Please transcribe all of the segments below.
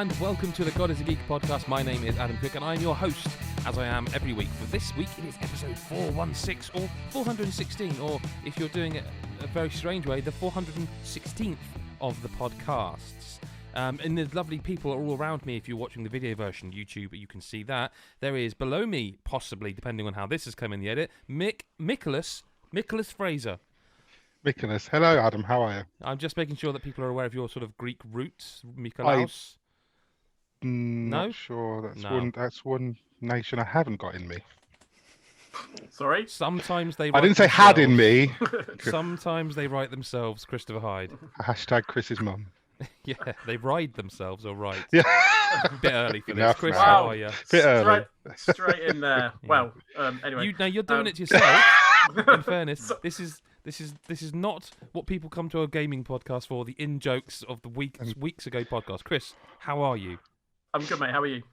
and welcome to the God is a Geek podcast. My name is Adam Cook and I'm your host, as I am every week. For this week, it is episode 416 or 416, or if you're doing it a very strange way, the 416th of the podcasts. And there's lovely people all around me. If you're watching the video version, YouTube, you can see that. There is below me, possibly, depending on how this has come in the edit, Nicholas Fraser. Nicholas. Hello, Adam. How are you? I'm just making sure that people are aware of your sort of Greek roots, Nikolaos. Not sure. That's one nation I haven't got in me. Sorry? Sometimes they. I didn't say had in me. Sometimes they write themselves, Christopher Hyde. Hashtag Chris's mum. Yeah, they ride themselves, all right. Yeah. A bit early for Enough, this. Chris, man. how are you? Bit early. Straight in there. Yeah. Well, anyway. You're doing it yourself. In fairness, this is not what people come to a gaming podcast for. The in jokes of the weeks ago podcast. Chris, how are you? I'm good, mate. How are you?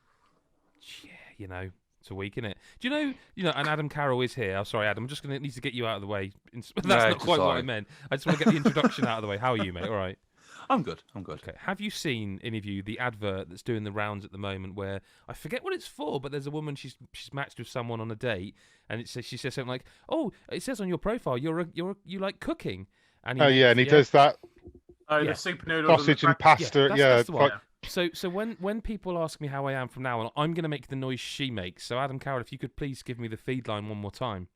Yeah, it's a week, innit? Do you know, and Adam Carroll is here. I'm sorry, Adam. I'm just going to need to get you out of the way. That's not quite what I meant. I just want to get the introduction out of the way. How are you, mate? All right. I'm good. Okay. Have you seen, any of you, the advert that's doing the rounds at the moment where, I forget what it's for, but there's a woman, she's matched with someone on a date, and she says something like, "Oh, it says on your profile you like cooking." And he does that. Oh, the super noodles. Sausage and pasta. That's the one. So when people ask me how I am from now on, I'm going to make the noise she makes. So Adam Carroll, if you could please give me the feed line one more time.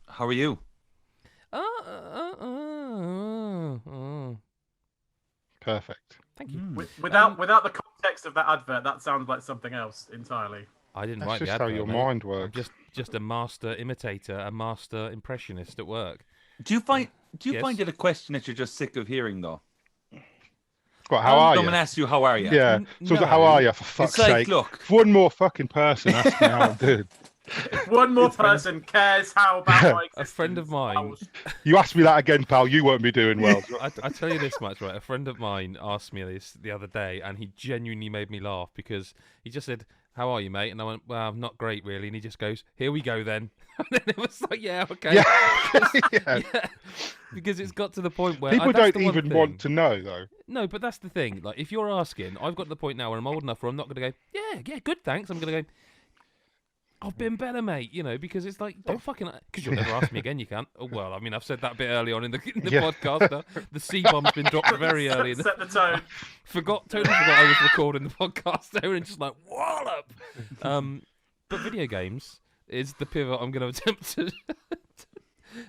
How are you? Perfect. Thank you. Without the context of that advert, that sounds like something else entirely. I didn't That's write the just advert. how your mate. mind works. I'm just a master imitator, a master impressionist at work. Do you find Yes. it a question that you're just sick of hearing though? What, how are I'm you? gonna ask you how are you? Yeah. So No. how are you, for fuck's It's like, sake? look. If one more fucking person asks me how I'm doing. If one more person cares how about my A friend of mine. You ask me that again, pal, you won't be doing well. I tell you this much, right? A friend of mine asked me this the other day, and he genuinely made me laugh because he just said, "How are you, mate?" And I went, "Well, not great, really." And he just goes, "Here we go, then." And then it was like, "Yeah, okay." Yeah. Yeah. Because it's got to the point where People that's don't the one even thing. want to know, though. No, but that's the thing. Like, if you're asking, I've got to the point now where I'm old enough where I'm not going to go, yeah, good, thanks. I'm going to go, "I've been better, mate," because it's like, don't fucking, because you'll never ask me again, you can't. Oh, well, I mean, I've said that a bit early on in the podcast. The C-bomb's been dropped very early. Set the tone. Totally forgot I was recording the podcast there and just like, wallop. But video games is the pivot I'm going to attempt to.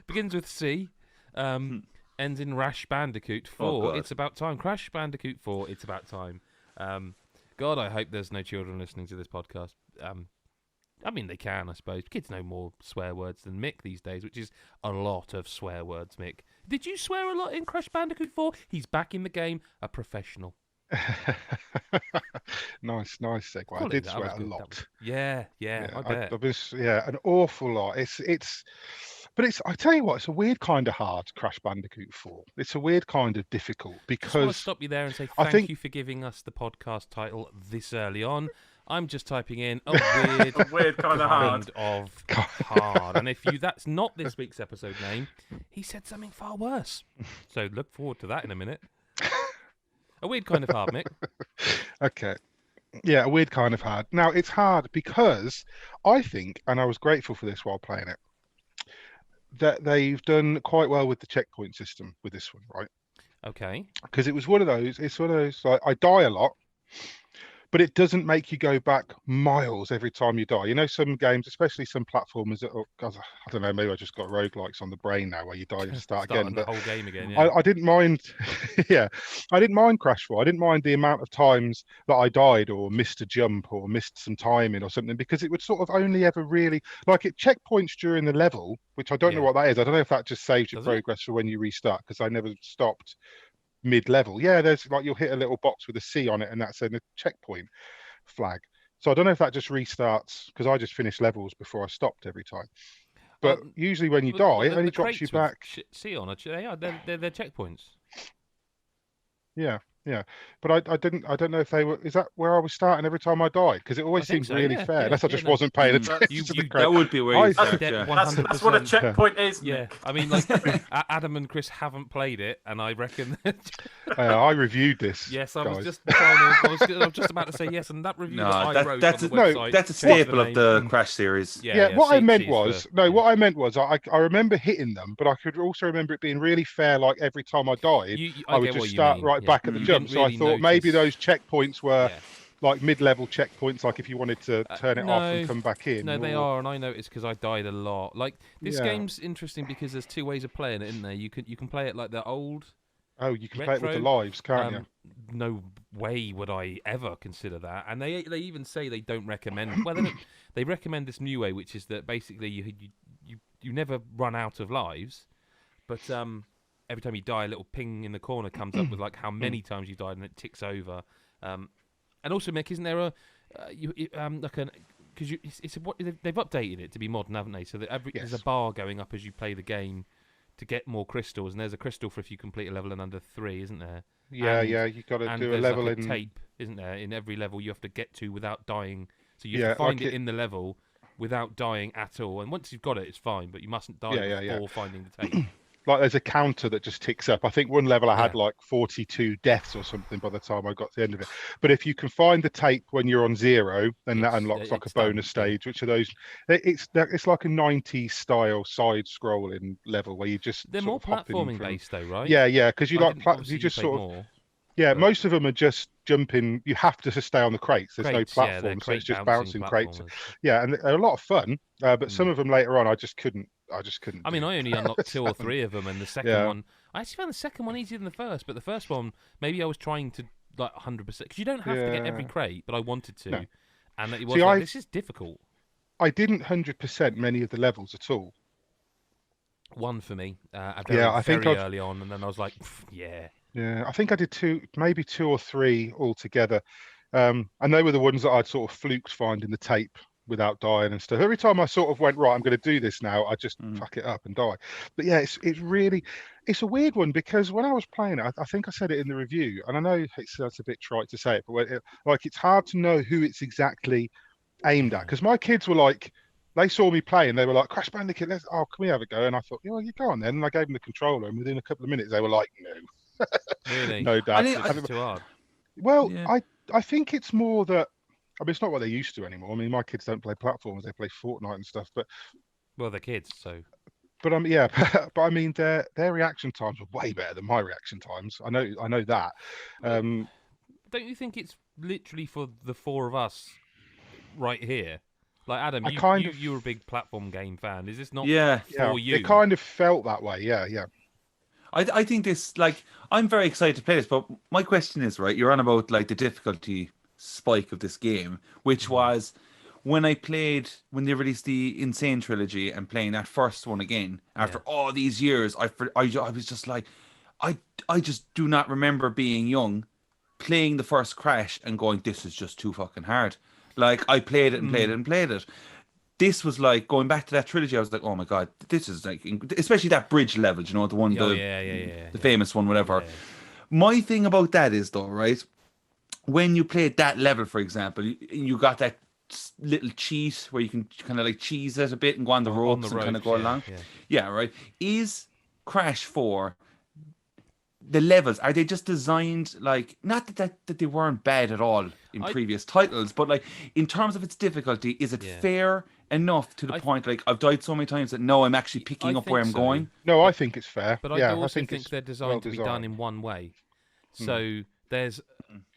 Begins with C, ends in Crash Bandicoot 4. Oh, God. It's about time. Crash Bandicoot 4. It's about time. God, I hope there's no children listening to this podcast. I mean, they can, I suppose. Kids know more swear words than Mick these days, which is a lot of swear words, Mick. Did you swear a lot in Crash Bandicoot 4? He's back in the game, a professional. nice segue. I Quality, did that swear was a good, lot. Yeah, I bet. An awful lot. But I tell you what, it's a weird kind of hard, Crash Bandicoot 4. It's a weird kind of difficult Just want to because stop you there and say I thank think- you for giving us the podcast title this early on. I'm just typing in a Weird kind of hard. hard. And if that's not this week's episode name, he said something far worse. So look forward to that in a minute. A weird kind of hard, Mick. Okay. Yeah, a weird kind of hard. Now, it's hard because I think, and I was grateful for this while playing it, that they've done quite well with the checkpoint system with this one, right? Okay. Because it's one of those, like, I die a lot, but it doesn't make you go back miles every time you die. You know, some games, especially some platformers, God, I don't know, maybe I just got roguelikes on the brain now where you die and start again. The But whole game again, yeah. I didn't mind, I didn't mind Crash 4. I didn't mind the amount of times that I died or missed a jump or missed some timing or something, because it would sort of only ever really, like, it checkpoints during the level, which I don't know what that is. I don't know if that just saves your progress for when you restart, because I never stopped mid-level. Yeah, there's like, you'll hit a little box with a C on it and that's a checkpoint flag. So I don't know if that just restarts, because I just finished levels before I stopped every time. But usually when you die, it only drops you back. C on it. They're checkpoints. Yeah. Yeah, but I don't know if they were. Is that where I was starting every time I died? Because it always I think seemed so, really yeah, fair. yeah, Unless I yeah, just no. wasn't paying Mm. attention to the You- crowd. That would be where I you think- start, Dead yeah. 100%. That's what a checkpoint is, Yeah, Nick. I mean, like Adam and Chris haven't played it, and I reckon. I reviewed this. Yes, I was guys. just trying to. I was just about to say yes, and that review that No, I wrote that's on the no, website. that's a changed staple of name. the Crash series. Yeah, what I meant C's was for- no. yeah. What I meant was I remember hitting them, but I could also remember it being really fair. Like every time I died, I would get what just you start mean, right yeah. back at the You jump. didn't So I really thought maybe notice- those checkpoints were Yeah. like mid-level checkpoints, like if you wanted to turn it off and no, come back in. No, they or- are, and I noticed because I died a lot. Like this Yeah. game's interesting because there's two ways of playing it, isn't there? You can play it like the old. Oh, you can play it with the retro, lives, can't you? No way would I ever consider that. And they even say they don't recommend. Well, they recommend this new way, which is that basically you never run out of lives, but every time you die, a little ping in the corner comes up with like how many times you died, and it ticks over. And also, Mick, isn't there a like an because they've updated it to be modern, haven't they? So that there's a bar going up as you play the game to get more crystals, and there's a crystal for if you complete a level in under 3, isn't there? Yeah, and- yeah. You got to And do a there's level like a in. tape, isn't there? In every level you have to get to without dying. So you have Yeah, to find like it in the level without dying at all. And once you've got it, it's fine, but you mustn't die before finding the tape. Like there's a counter that just ticks up. I think one level I had Yeah. like 42 deaths or something by the time I got to the end of it. But if you can find the tape when you're on 0, then that unlocks like a it's done, bonus yeah. stage, which are those. It's like a 90s style side scrolling level where you just They're more sort of hopping platforming from- based, though, right? Yeah, yeah, because you I like didn't- you obviously just played sort of more. yeah. but- Most of them are just jumping. You have to stay on the crates. There's Crates, no yeah, they're platform, so crate it's just bouncing crates. platformers. Yeah, and they're a lot of fun. But some of them later on, I just couldn't. I mean, do. I only unlocked 2 or 3 of them, and the second Yeah. one, I actually found the second one easier than the first. But the first one, maybe I was trying to like 100% because you don't have to get every Yeah. crate, but I wanted to, No. and it was See, like, this is difficult. I didn't 100% many of the levels at all. One for me, I think very I've- early on, and then I was like, yeah. Yeah, I think I did maybe 2 or 3 altogether. And they were the ones that I'd sort of fluked finding the tape without dying and stuff. Every time I sort of went, right, I'm going to do this now, I just fuck it up and die. But yeah, it's a weird one because when I was playing it, I think I said it in the review, and I know that's a bit trite to say it, but it's hard to know who it's exactly aimed at. Because my kids were like, they saw me play and they were like, Crash Bandicoot, can we have a go? And I thought, yeah, well, you go on then. And I gave them the controller, and within a couple of minutes, they were like, no. Really? No, Dad. It's too hard. Well, Yeah. I think it's more that I mean it's not what they used to anymore. I mean my kids don't play platforms; they play Fortnite and stuff. But Well, they're kids, so yeah, but I mean their reaction times were way better than my reaction times. I know that. don't you think it's literally for the 4 of us right here? Like Adam, you're a big platform game fan. Is this not Yeah. for you? It kind of felt that way. Yeah, yeah. I think this, like, I'm very excited to play this, but my question is, right, you're on about, like, the difficulty spike of this game, which was when they released the Insane trilogy and playing that first one again, after all these years, I was just like, I just do not remember being young, playing the first Crash and going, this is just too fucking hard. Like, I played it and played it and played it. This was like going back to that trilogy. I was like, oh my god, this is like, especially that bridge level, you know, the one, the famous one, whatever. Yeah. My thing about that is though, right? When you played that level, for example, you got that little cheat where you can kind of like cheese it a bit and go on the ropes and kind of go along. Yeah, right. Is Crash 4 the levels, are they just designed like, not that they weren't bad at all in previous titles, but like in terms of its difficulty, is it fair enough to the point like I've died so many times that no, I'm actually picking up where I'm going? No, I think it's fair. But I also think they're designed to be done in one way. So there's,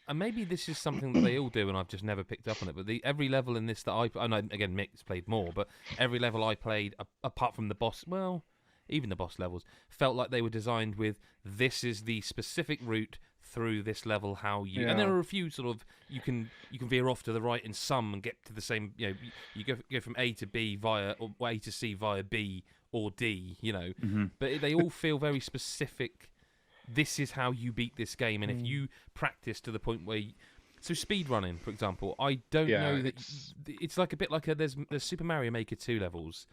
and maybe this is something that they all do, and I've just never picked up on it. But every level in this that I know, again, Mick's played more, but every level I played, apart from the boss, well, even the boss levels, felt like they were designed with, this is the specific route through this level, how you... And there are a few sort of, you can veer off to the right in some and get to the same, you know, you go from A to B via, or A to C via B or D, you know. But they all feel very specific. This is how you beat this game, and if you practice to the point where... So speed running, for example, I don't know that... It's like a bit like there's Super Mario Maker 2 levels.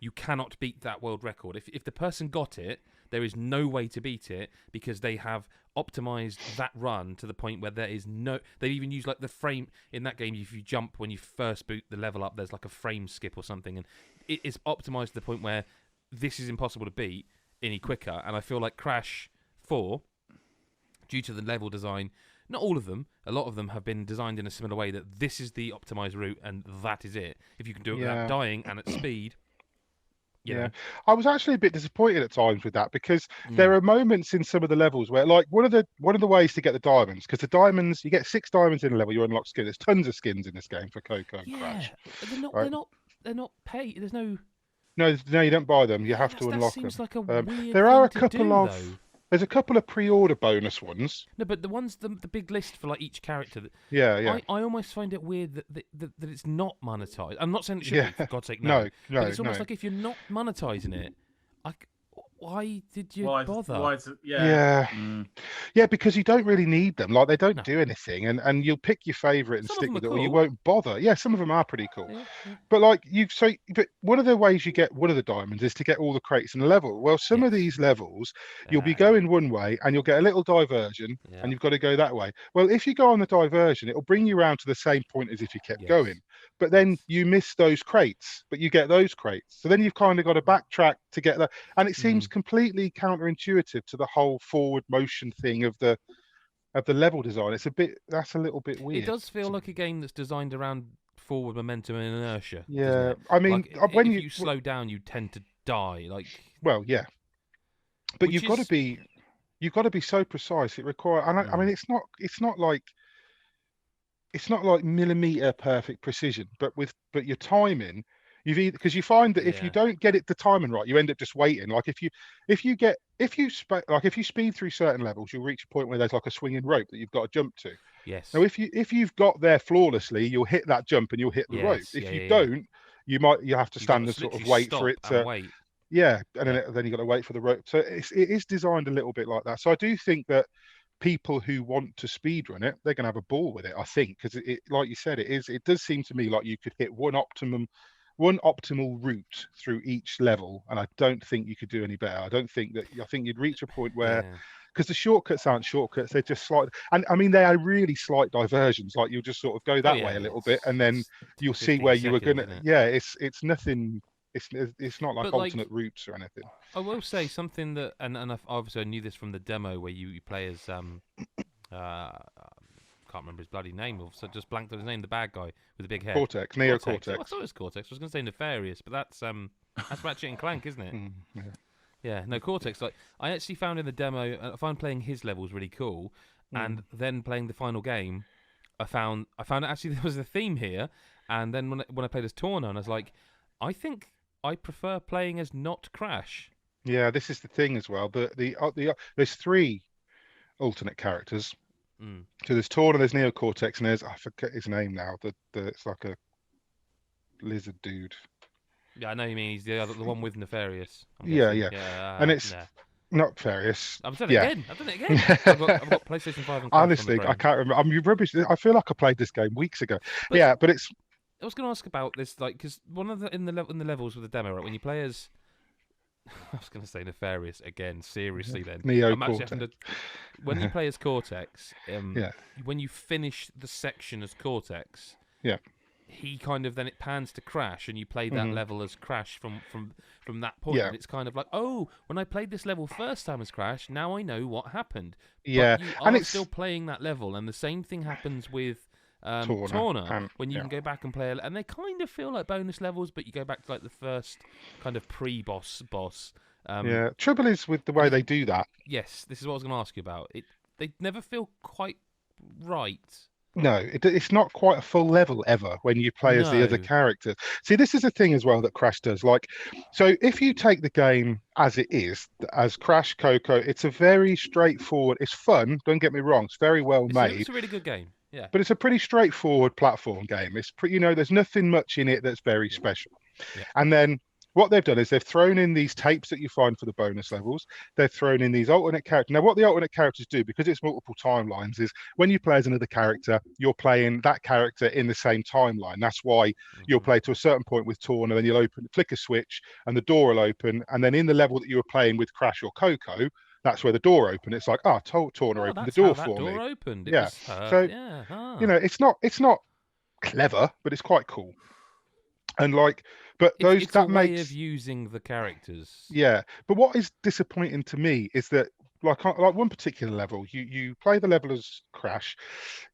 You cannot beat that world record. If the person got it, there is no way to beat it because they have optimized that run to the point where there is no. They even use like the frame in that game. If you jump when you first boot the level up, there's like a frame skip or something, and it is optimized to the point where this is impossible to beat any quicker. And I feel like Crash 4, due to the level design, not all of them, a lot of them have been designed in a similar way that this is the optimized route and that is it. If you can do it without dying and at speed. You know. I was actually a bit disappointed at times with that because there are moments in some of the levels where, like, one of the ways to get the diamonds, because the diamonds, you get 6 diamonds in a level, you unlock skins. There's tons of skins in this game for Coco and Crash. They're not. Right? They're not paid. There's no. No, you don't buy them. You have to unlock them. That seems like a weird there are a thing couple to do, of. though. There's a couple of pre-order bonus ones. No, but the ones, the big list for like each character. Yeah. I almost find it weird that it's not monetized. I'm not saying it should be, for God's sake, no. No, but it's almost like if you're not monetizing it, why did you bother? Why is it, yeah. Yeah, because you don't really need them. Like, they don't do anything, and you'll pick your favourite and stick with it, or you won't bother. Yeah, some of them are pretty cool. Yeah. But like but one of the ways you get one of the diamonds is to get all the crates in the level. Well, some of these levels, you'll be going one way, and you'll get a little diversion, and you've got to go that way. Well, if you go on the diversion, it'll bring you around to the same point as if you kept going. But then you miss those crates, but you get those crates. So then you've kind of got to backtrack to get that. And it seems completely counterintuitive to the whole forward motion thing of the level design. That's a little bit weird. It does feel like a game that's designed around forward momentum and inertia. Yeah, I mean, like, when if you slow down, you tend to die. Like, well, yeah, but you've got to be so precise. It requires, and I mean, it's not like millimeter perfect precision, but your timing, because you find that if you don't get the timing right, you end up just waiting. Like if you speed through certain levels, you'll reach a point where there's like a swinging rope that you've got to jump to. Yes. Now if you've got there flawlessly, you'll hit that jump and you'll hit the rope. If you don't, you have to stand and sort of wait for it to wait. Yeah, and then you got to wait for the rope. So it is designed a little bit like that. So I do think that people who want to speedrun it, they're going to have a ball with it, I think, because it, like you said, it does seem to me like you could hit one optimal route through each level, and I don't think you could do any better. I think you'd reach a point where, because the shortcuts aren't shortcuts, they're just slight, and I mean they are really slight diversions. Like you'll just sort of go that way a little bit, and then you'll see where you were gonna. It's nothing. It's not like alternate routes or anything. I will say something that, and obviously I knew this from the demo where you play as can't remember his bloody name, so just blanked on his name. The bad guy with the big head. Cortex, Neo Cortex. I thought it was Cortex. I was going to say Nefarious, but that's Ratchet and Clank, isn't it? Yeah, no, Cortex. Like I actually found in the demo, I find playing his levels really cool, and then playing the final game, I found actually there was a theme here, and then when I played as Torna, and I was like, I think I prefer playing as not Crash. Yeah, this is the thing as well. There's 3 alternate characters. So there's Torna, there's Neo Cortex, and I forget his name now. It's like a lizard dude. Yeah, I know you mean. He's the one with Nefarious. Yeah. And it's not Nefarious. I've done it again. I've got PlayStation 5 and honestly, I can't remember. I'm rubbish. I feel like I played this game weeks ago. But it's. I was going to ask about this, like, because one of in the levels with the demo, right? When you play as, I was going to say Nefarious again. Seriously, then Neo Cortex. When you play as Cortex, when you finish the section as Cortex, he kind of then it pans to Crash, and you play that level as Crash from that point. And it's kind of like, oh, when I played this level first time as Crash, now I know what happened. Yeah, but you are still playing that level, and the same thing happens with. Torna, when you can go back and play, and they kind of feel like bonus levels, but you go back to like the first kind of pre-boss. Trouble is with the way they do that. Yes, this is what I was going to ask you about. They never feel quite right. No, it's not quite a full level ever when you play as the other characters. See, this is the thing as well that Crash does. Like, so if you take the game as it is, as Crash Coco, it's a very straightforward. It's fun. Don't get me wrong. It's very well made. It's a really good game. Yeah. But it's a pretty straightforward platform game. It's there's nothing much in it that's very special. Yeah. And then what they've done is they've thrown in these tapes that you find for the bonus levels. They've thrown in these alternate characters. Now, what the alternate characters do, because it's multiple timelines, is when you play as another character, you're playing that character in the same timeline. That's why you'll play to a certain point with Torn, and then you'll flick a switch, and the door will open. And then in the level that you were playing with Crash or Coco, that's where the door opened. It's like, Torner opened the door for me. Opened. Yeah. So it's not clever, but it's quite cool. And it's a way of using the characters. Yeah, but what is disappointing to me is that like one particular level, you play the level as Crash,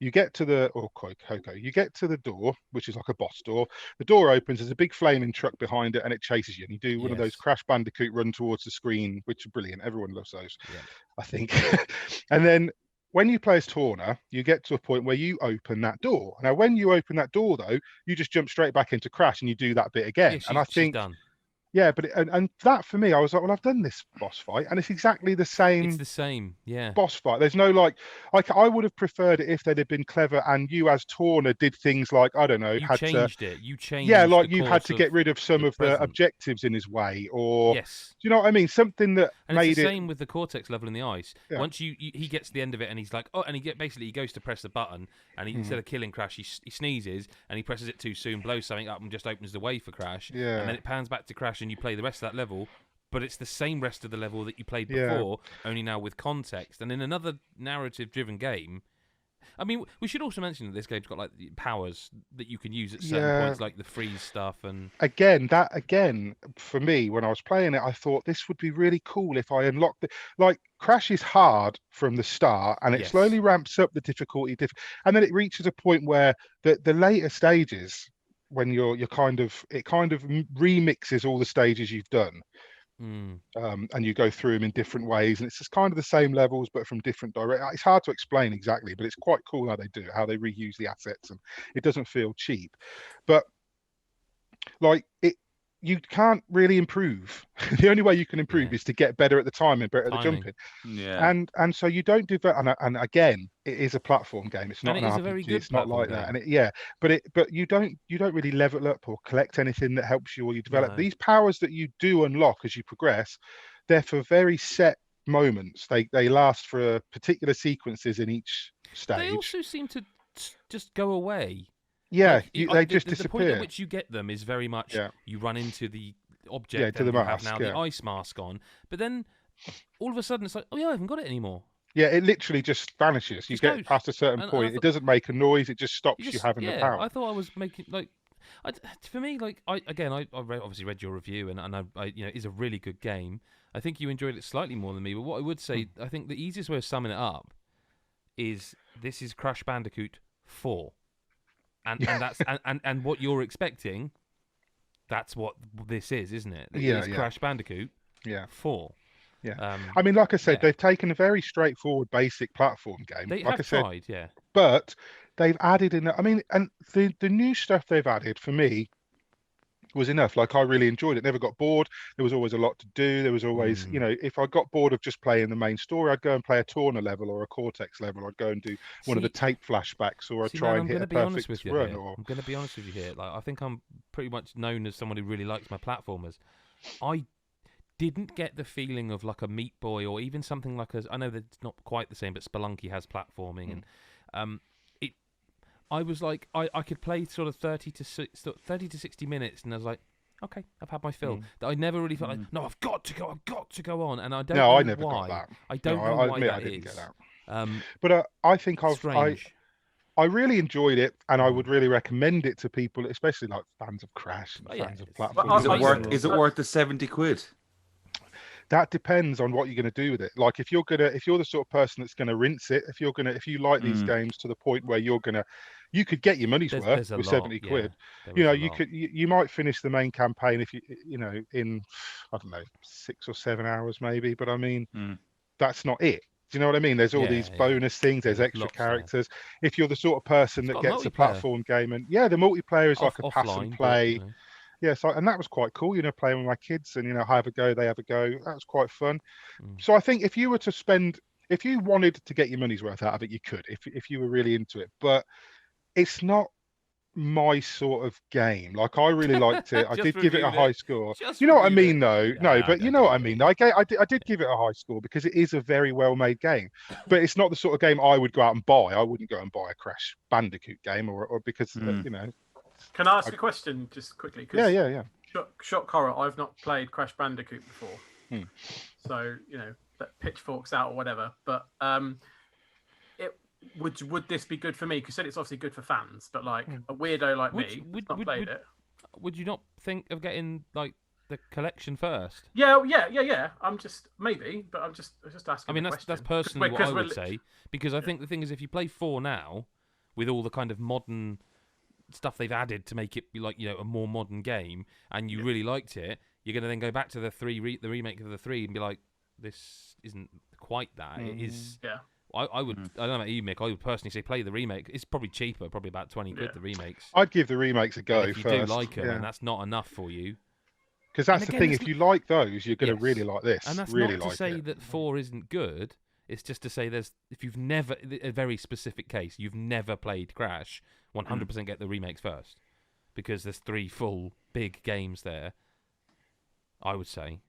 you get to Coco, you get to the door, which is like a boss door. The door opens, there's a big flaming truck behind it, and it chases you. And you do one of those Crash Bandicoot run towards the screen, which are brilliant. Everyone loves those, I think. And then when you play as Torna, you get to a point where you open that door. Now, when you open that door, though, you just jump straight back into Crash and you do that bit again. And I think, done. Yeah, but and that for me, I was like, well, I've done this boss fight, and it's exactly the same. It's the same, yeah. Boss fight. There's no I would have preferred it if they'd have been clever, and you as Torna did things like, I don't know, you changed it. You changed. Yeah, like you had to get rid of some of the objectives in his way, or do you know what I mean? Something that made it's the same with the Cortex level in the ice. Yeah. Once he gets to the end of it, and he's like, and he goes to press the button, and instead of killing Crash, he sneezes, and he presses it too soon, blows something up, and just opens the way for Crash. Yeah. And then it pans back to Crash, and you play the rest of that level, but it's the same rest of the level that you played before, only now with context. And in another narrative-driven game, I mean, we should also mention that this game's got like powers that you can use at certain points, like the freeze stuff. And again, for me, when I was playing it, I thought this would be really cool if I unlocked it. Like Crash is hard from the start, and it slowly ramps up the difficulty, and then it reaches a point where the later stages, when it kind of remixes all the stages you've done. And you go through them in different ways, and it's just kind of the same levels but from different directions. It's hard to explain exactly, but it's quite cool how they do it, how they reuse the assets, and it doesn't feel cheap. But you can't really improve. The only way you can improve is to get better at the time and better at the jumping. Yeah. And so you don't do that. And again, it is a platform game. It's not an RPG. It's not like that. And but you don't really level up or collect anything that helps you, or you develop these powers that you do unlock as you progress. They're for very set moments. They last for particular sequences in each stage. They also seem to just go away. Yeah, they just disappear. The point at which you get them is very much you run into the object to the mask, have now the ice mask on, but then all of a sudden it's like, I haven't got it anymore. Yeah, it literally just vanishes. You get past a certain point, it doesn't make a noise. It just stops you having the power. I thought I was making for me, I obviously read your review, and I it's a really good game. I think you enjoyed it slightly more than me, but what I would say, I think the easiest way of summing it up is this is Crash Bandicoot 4. And that's and what you're expecting, that's what this is, isn't it? It's Crash Bandicoot 4. Yeah. I mean, like I said, they've taken a very straightforward, basic platform game. They like have tried, but they've added in. I mean, and the new stuff they've added for me was enough. Like, I really enjoyed it. Never got bored. There was always a lot to do. There was always, if I got bored of just playing the main story, I'd go and play a Torna level or a Cortex level. I'd go and do one of the tape flashbacks, or I'd try and hit a perfect run. I'm going to be honest with you here. Like, I think I'm pretty much known as someone who really likes my platformers. I didn't get the feeling of like a Meat Boy, or even something like I know that it's not quite the same, but Spelunky has platforming, and I was like, I could play sort of 30 to 60 minutes, and I was like, okay, I've had my fill. That I never really felt like, no, I've got to go on, and I don't know I never why. got that. I don't know why admit that I didn't is. Get that. But I think I really enjoyed it, and I would really recommend it to people, especially like fans of Crash and fans of platforms. Is it worth the 70 quid? That depends on what you're going to do with it. Like, if you're the sort of person that's going to rinse it, if you like these games to the point where you could get your money's worth with 70 quid. You might finish the main campaign if in, I don't know, 6 or 7 hours maybe. But I mean, that's not it. Do you know what I mean? There's all these bonus things. There's extra characters. If you're the sort of person that gets a platform game, and the multiplayer is like a pass and play. Yeah, and that was quite cool, playing with my kids, and have a go, they have a go. That was quite fun. So I think if you wanted to get your money's worth out of it, you could, if you were really into it. But it's not my sort of game. Like, I really liked it. I Just did give it a reviewed high it. score. Just You know what I reviewed mean, it. though? No, Yeah, but you know what I mean. I did give it a high score because it is a very well-made game. But it's not the sort of game I would go out and buy. I wouldn't go and buy a Crash Bandicoot game, or because you know. Can I ask a question just quickly? 'Cause Yeah. Shock horror. I've not played Crash Bandicoot before, Hmm. so that pitchforks out or whatever. But it would this be good for me? Because you said it's obviously good for fans, but like a weirdo like me, who's not played it. Would you not think of getting like the collection first? Yeah. I'm just but I'm just asking. I mean, that's personally what I would say, because I think the thing is, if you play 4 now, with all the kind of modern stuff they've added to make it be like a more modern game, and you really liked it, you're going to then go back to the the remake of the 3 and be like, this isn't quite that. It is. Yeah. I would. I don't know about you, Mick. I would personally say play the remake. It's probably cheaper, probably about 20 quid. The remakes. I'd give the remakes a go if you first. do like them, and that's not enough for you. Because that's the thing. If you like those, you're going to really like this. And that's really not to like say it. that 4 isn't good. It's just to say if you've never, a very specific case, you've never played Crash, 100% get the remakes first, because there's 3 full big games there. I would say.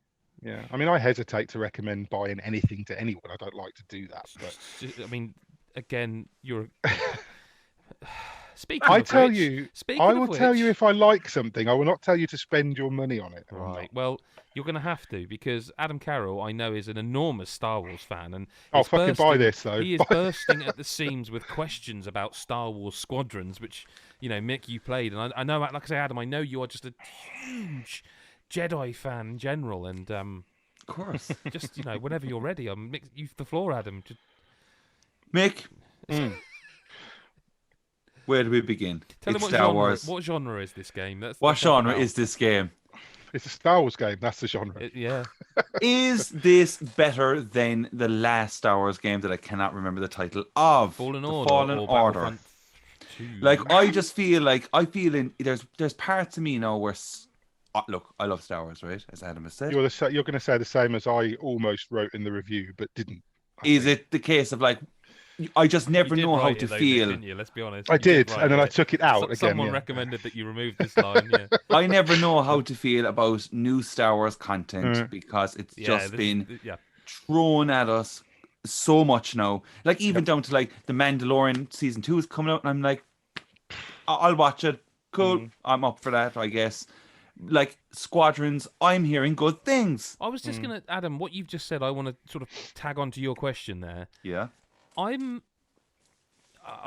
Yeah, I mean, I hesitate to recommend buying anything to anyone. I don't like to do that. But I mean, again, you're. Speaking I of tell which, you, speaking I of will which, tell you if I like something. I will not tell you to spend your money on it. Right. Well, you're going to have to, because Adam Carroll, I know, is an enormous Star Wars fan, and I'll fucking buy this though. He is bursting at the seams with questions about Star Wars Squadrons, which Mick, you played, and I know, like I say, Adam, I know you are just a huge Jedi fan in general, and of course, just whenever you're ready, you the floor, Adam. Mick. Where do we begin? Tell him what genre is this game? What genre is this game? It's a Star Wars game. That's the genre. Yeah. Is this better than the last Star Wars game that I cannot remember the title of? Fallen Order. Like, I just feel like there's parts of me now where look, I love Star Wars, right? As Adam has said. You're going to say the same as I almost wrote in the review, but didn't. Is it the case of like, I just never know how to feel? Didn't you? Let's be honest. I did, and then I took it out again. Someone recommended that you remove this line. Yeah. I never know how to feel about new Star Wars content because it's just been thrown at us so much now. Like, even down to like The Mandalorian season 2 is coming out, and I'm like, I'll watch it. Cool, I'm up for that, I guess. Like Squadrons, I'm hearing good things. I was just gonna, Adam, what you've just said, I want to sort of tag on to your question there. Yeah.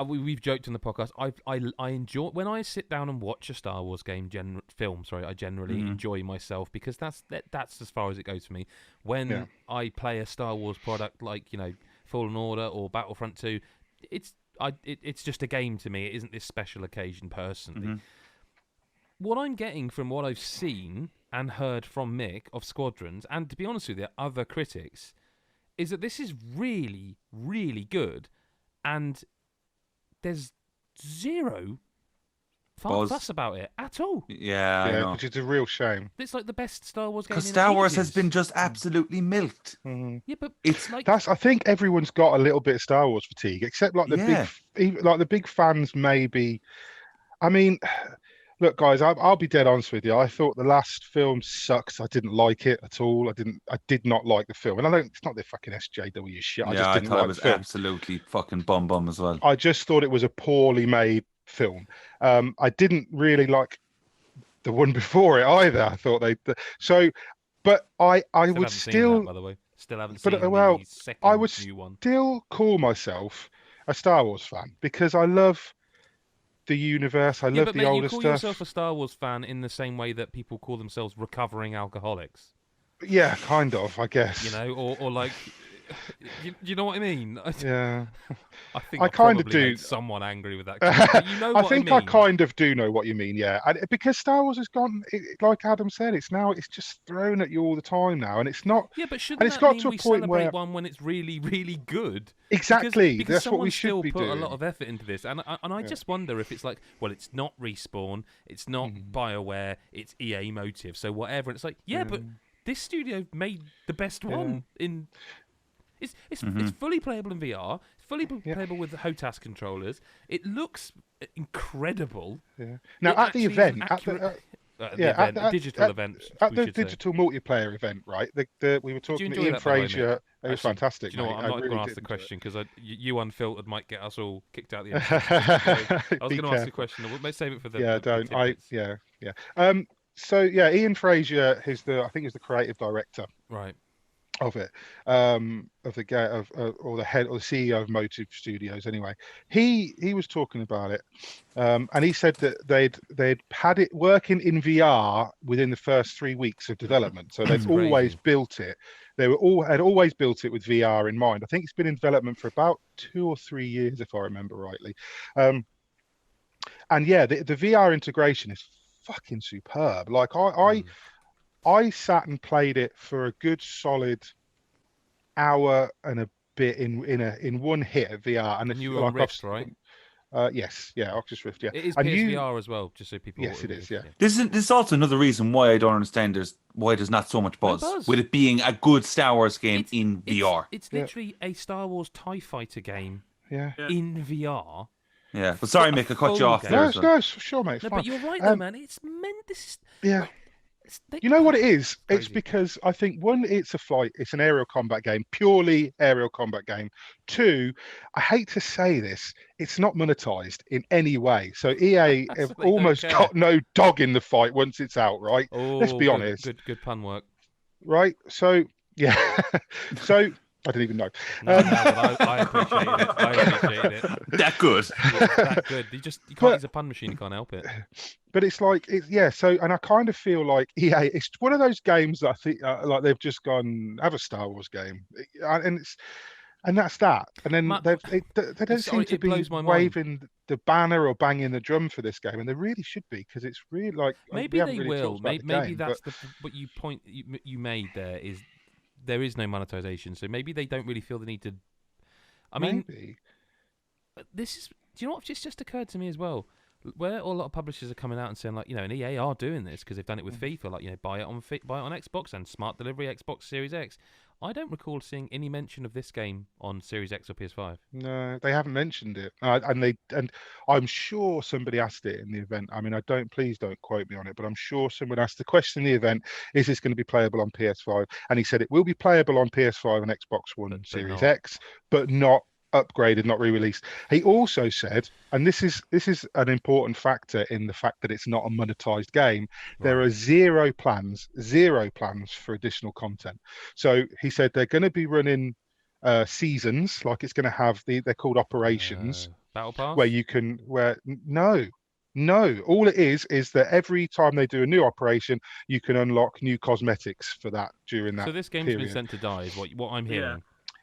We've joked on the podcast. I enjoy when I sit down and watch a Star Wars film. I generally enjoy myself, because that's as far as it goes for me. When I play a Star Wars product like Fallen Order or Battlefront 2, it's just a game to me. It isn't this special occasion personally. What I'm getting from what I've seen and heard from Mick of Squadrons, and to be honest with you, other critics, is that this is really, really good, and there's zero fuss about it at all. Yeah, which is a real shame. It's like the best Star Wars game. Because Star Wars has been just absolutely milked. Yeah, but it's like I think everyone's got a little bit of Star Wars fatigue, except like the big fans maybe. I mean, look, guys, I'll be dead honest with you. I thought the last film sucked. I didn't like it at all. I did not like the film, and it's not the fucking SJW shit. I just didn't thought like it was the film. absolutely fucking bum as well. I just thought it was a poorly made film. I didn't really like the one before it either. I thought but I would still, by the way, still haven't seen the second I would new one. Still call myself a Star Wars fan, because I love the universe. I love the older stuff. You call yourself a Star Wars fan in the same way that people call themselves recovering alcoholics. Yeah, kind of, I guess. Or like, you know what I mean? Yeah. I think I kind of do. Made someone angry with that. But you know what I mean. I kind of do know what you mean. Yeah, because Star Wars has gone, like Adam said, it's just thrown at you all the time now, and it's not. Yeah, but shouldn't and it's that got mean to a we point celebrate where one when it's really, really good? Exactly. Because that's what we should be doing. Put a lot of effort into this, and I just wonder if it's like, well, it's not Respawn, it's not BioWare, it's EA Motive, so whatever. And it's like, but this studio made the best one in. It's fully playable in VR. It's fully playable with the HOTAS controllers. It looks incredible. Yeah. Now at the event, digital event, at the digital multiplayer event, right? We were talking to Ian Fraser. It was fantastic. Do you know what? I'm not going to ask the question because you unfiltered might get us all kicked out the end. I was going to ask a question. We'll save it for the. Yeah, don't. So yeah, Ian Fraser is I think he's the creative director. Right. Of it, of the guy or the head or the CEO of Motive Studios. Anyway, he was talking about it, and he said that they'd had it working in VR within the first 3 weeks of development. So they've always built it. Had always built it with VR in mind. I think it's been in development for about 2 or 3 years, if I remember rightly. And yeah, the VR integration is fucking superb. Like I sat and played it for a good solid hour and a bit in one hit of VR. And you were on Rift, right? Yes, yeah, Oculus Rift, yeah. It is PSVR as well, just so people. Yes, it is. Yeah. This is also another reason why I don't understand. Why there's not so much buzz with it being a good Star Wars game in VR. It's literally a Star Wars TIE Fighter game. Yeah. In VR. Yeah, but sorry, Mick, I cut you off there. No, sure, mate. No, but you're right, though, man. It's meant. Yeah. You know what it is? It's because I think one, it's an aerial combat game, purely aerial combat game. Two, I hate to say this, it's not monetized in any way. So EA have almost got no dog in the fight once it's out, right? Let's be honest. Good pun work. Right? So, yeah. So, I didn't even know. No, but I appreciate it. That good. That good. You can't use a pun machine. You can't help it. But it's like, So, and I kind of feel like EA. It's one of those games that I think like they've just gone have a Star Wars game, and that's that. And then they don't seem to be waving the banner or banging the drum for this game, and they really should be because it's really like maybe they will. Maybe that's what you made there is. There is no monetization, so maybe they don't really feel the need to. I mean, this is. Do you know what? It's just occurred to me as well. Where a lot of publishers are coming out and saying, like, and EA are doing this because they've done it with FIFA, like, buy it on Xbox and Smart Delivery Xbox Series X. I don't recall seeing any mention of this game on Series X or PS5. No, they haven't mentioned it, and I'm sure somebody asked it in the event. I mean, please don't quote me on it, but I'm sure someone asked the question in the event: is this going to be playable on PS5? And he said it will be playable on PS5 and Xbox One Series X, but not upgraded, not re-released. He also said, and this is an important factor in the fact that it's not a monetized game, there are zero plans for additional content. So he said they're going to be running seasons, like it's going to have they're called operations, Battle Pass, no, all it is that every time they do a new operation, you can unlock new cosmetics for that during that. So this game's been sent to die, is what I'm hearing. Yeah.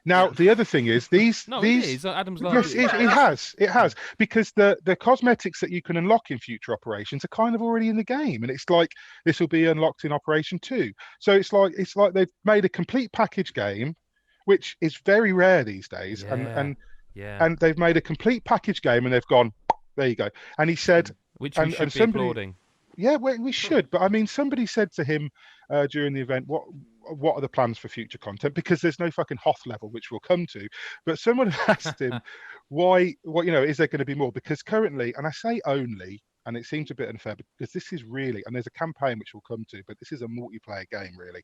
Now, the other thing is these. No, it is. Adam's yes, it has, because the cosmetics that you can unlock in future operations are kind of already in the game, and it's like this will be unlocked in Operation 2. So it's like they've made a complete package game, which is very rare these days, and they've made a complete package game, and they've gone, there you go. And he said, which we should be applauding. Yeah, we should. But I mean, somebody said to him during the event, what are the plans for future content? Because there's no fucking Hoth level, which we'll come to. But someone asked him, why, is there going to be more? Because currently, and I say only, and it seems a bit unfair, because this is really, and there's a campaign which we'll come to, but this is a multiplayer game, really.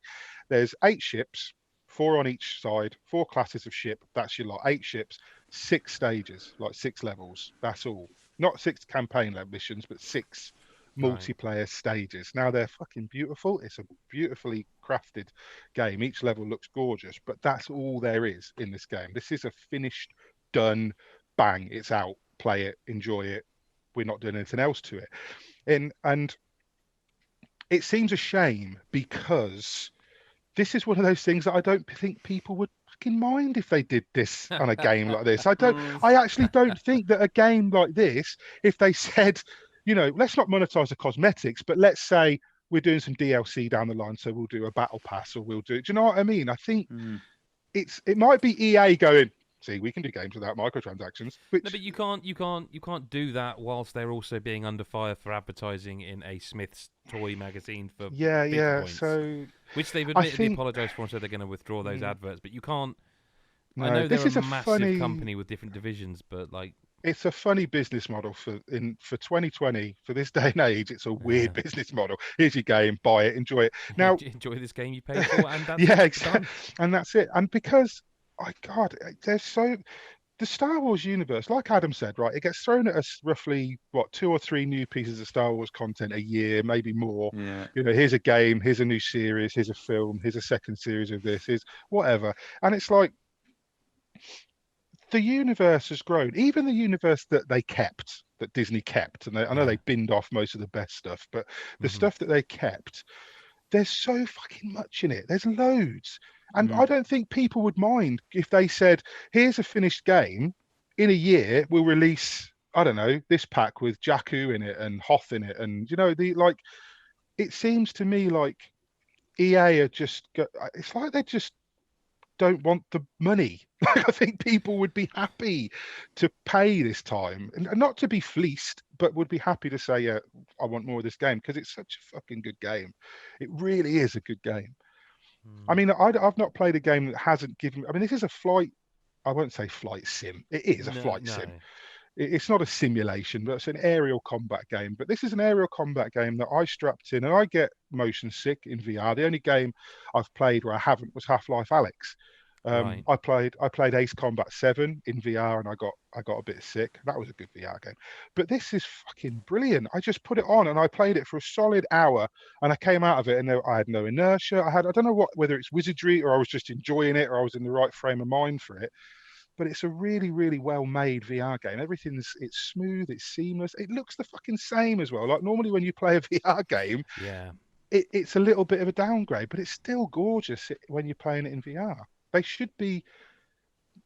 There's 8 ships, 4 on each side, 4 classes of ship. That's your lot. 8 ships, 6 stages, like 6 levels. That's all. Not 6 campaign level missions, but 6 multiplayer stages. Now they're fucking beautiful. It's a beautifully crafted game. Each level looks gorgeous, but that's all there is in this game. This is a finished, done, bang, it's out, play it, enjoy it. We're not doing anything else to it. And it seems a shame because this is one of those things that I don't think people would fucking mind if they did this on a game like this. I actually don't think that a game like this, if they said, let's not monetize the cosmetics, but let's say we're doing some DLC down the line, so we'll do a battle pass, or we'll do. Do you know what I mean? I think it might be EA going, see, we can do games without microtransactions. No, but you can't do that whilst they're also being under fire for advertising in a Smith's toy magazine for points, So which they've admittedly apologised for and said they're going to withdraw those adverts, but you can't. I know this they're is a a massive funny company with different divisions, but like it's a funny business model for 2020 for this day and age. It's a weird business model. Here's your game, buy it, enjoy it. Now, enjoy this game you paid for, and that's yeah, it. exactly, Done. and that's it. And because, God, there's so the Star Wars universe, like Adam said, right? It gets thrown at us roughly what 2 or 3 new pieces of Star Wars content a year, maybe more. Yeah. You know, here's a game, here's a new series, here's a film, here's a second series of this, here's whatever, and it's like the universe has grown. Even the universe that Disney kept, and I know they binned off most of the best stuff, but the stuff that they kept, there's so fucking much in it. There's loads. And I don't think people would mind if they said, here's a finished game. In a year, we'll release, I don't know, this pack with Jakku in it and Hoth in it. And, it seems to me like EA are it's like they just don't want the money. I think people would be happy to pay this time, and not to be fleeced, but would be happy to say, yeah, I want more of this game because it's such a fucking good game. It really is a good game. I mean, I've not played a game that hasn't given. I mean, this is a flight. I won't say flight sim. It is a flight sim. It's not a simulation, but it's an aerial combat game. But this is an aerial combat game that I strapped in, and I get motion sick in VR. The only game I've played where I haven't was Half-Life Alyx. Right. I played Ace Combat 7 in VR, and I got a bit sick. That was a good VR game. But this is fucking brilliant. I just put it on and I played it for a solid hour, and I came out of it and I had no inertia. I don't know whether it's wizardry or I was just enjoying it or I was in the right frame of mind for it. But it's a really, really well-made VR game. It's smooth, it's seamless. It looks the fucking same as well. Like normally when you play a VR game, it's a little bit of a downgrade, but it's still gorgeous when you're playing it in VR.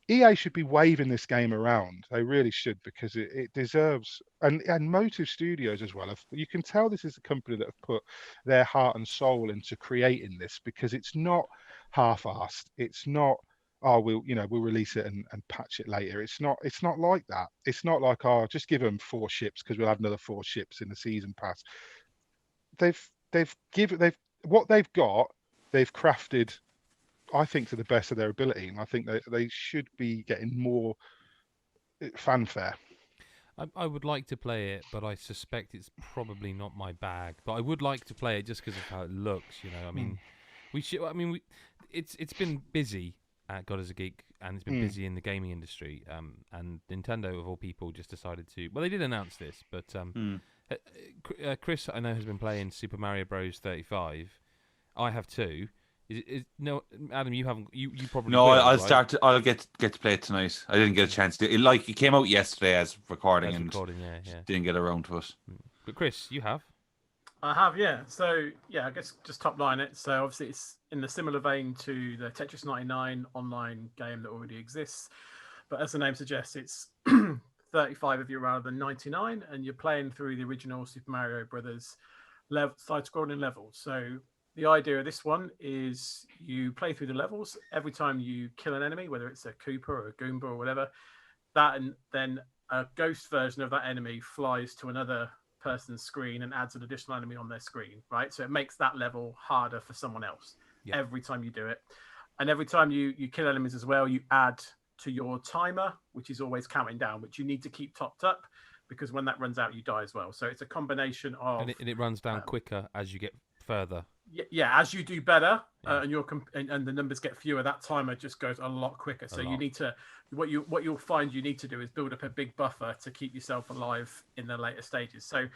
EA should be waving this game around. They really should, because it deserves, and Motive Studios as well. You can tell this is a company that have put their heart and soul into creating this, because it's not half-assed. It's not, we'll release it and patch it later. It's not like that. It's not like, just give them 4 ships because we'll have another 4 ships in the season pass. What they've got, they've crafted, I think, to the best of their ability, and I think they should be getting more fanfare. I would like to play it, but I suspect it's probably not my bag. But I would like to play it just because of how it looks. I mean, it's been busy at God Is a Geek, and it's been busy in the gaming industry. And Nintendo, of all people, just decided to. Well, they did announce this, but Chris, I know, has been playing Super Mario Bros. 35. I have too. No, Adam, you haven't. You probably no. Will, I'll right? start. I'll get to play it tonight. I didn't get a chance to. It came out yesterday as recording, yeah. Didn't get around to it. But Chris, you have. I have, yeah. So yeah, I guess just top line it. So obviously it's in a similar vein to the Tetris 99 online game that already exists, but as the name suggests, it's 35 of you rather than 99, and you're playing through the original Super Mario Brothers side-scrolling levels. So the idea of this one is you play through the levels. Every time you kill an enemy, whether it's a Koopa or a Goomba or whatever, that and then a ghost version of that enemy flies to another person's screen and adds an additional enemy on their screen, right? So it makes that level harder for someone else every time you do it. And every time you kill enemies as well, you add to your timer, which is always counting down, which you need to keep topped up, because when that runs out, you die as well. So it's a combination of... And it runs down quicker as you get further. Yeah, as you do better, and the numbers get fewer, that timer just goes a lot quicker. So you need to, what you'll find you need to do is build up a big buffer to keep yourself alive in the later stages. So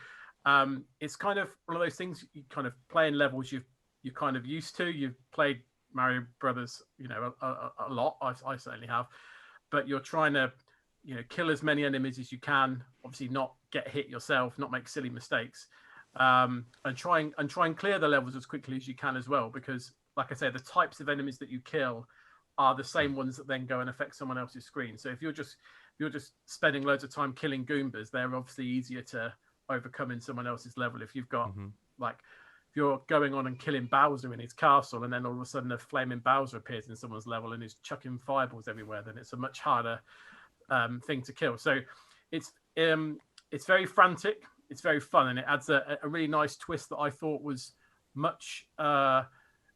it's kind of one of those things, you kind of play in levels you're kind of used to. You've played Mario Brothers, a lot. I certainly have, but you're trying to, kill as many enemies as you can. Obviously, not get hit yourself, not make silly mistakes. And try and clear the levels as quickly as you can as well, because like I say, the types of enemies that you kill are the same ones that then go and affect someone else's screen. So if you're just spending loads of time killing Goombas, they're obviously easier to overcome in someone else's level. If you've got if you're going on and killing Bowser in his castle, and then all of a sudden a flaming Bowser appears in someone's level and is chucking fireballs everywhere, then it's a much harder thing to kill. So it's very frantic. It's very fun, and it adds a really nice twist that I thought was much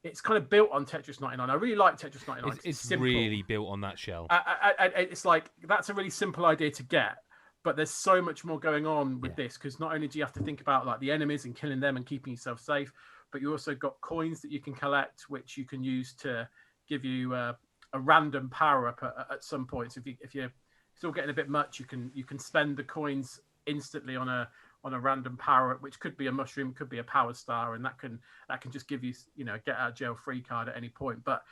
it's kind of built on Tetris 99. I really like Tetris 99. It's simple. really built on that shell. It's like that's a really simple idea to get, but there's so much more going on with this, because not only do you have to think about like the enemies and killing them and keeping yourself safe, but you also got coins that you can collect, which you can use to give you a random power up at some point. So if you're still getting a bit much, you can spend the coins instantly on a random power up, which could be a mushroom, could be a power star, and that can just give you get out of jail free card at any point. But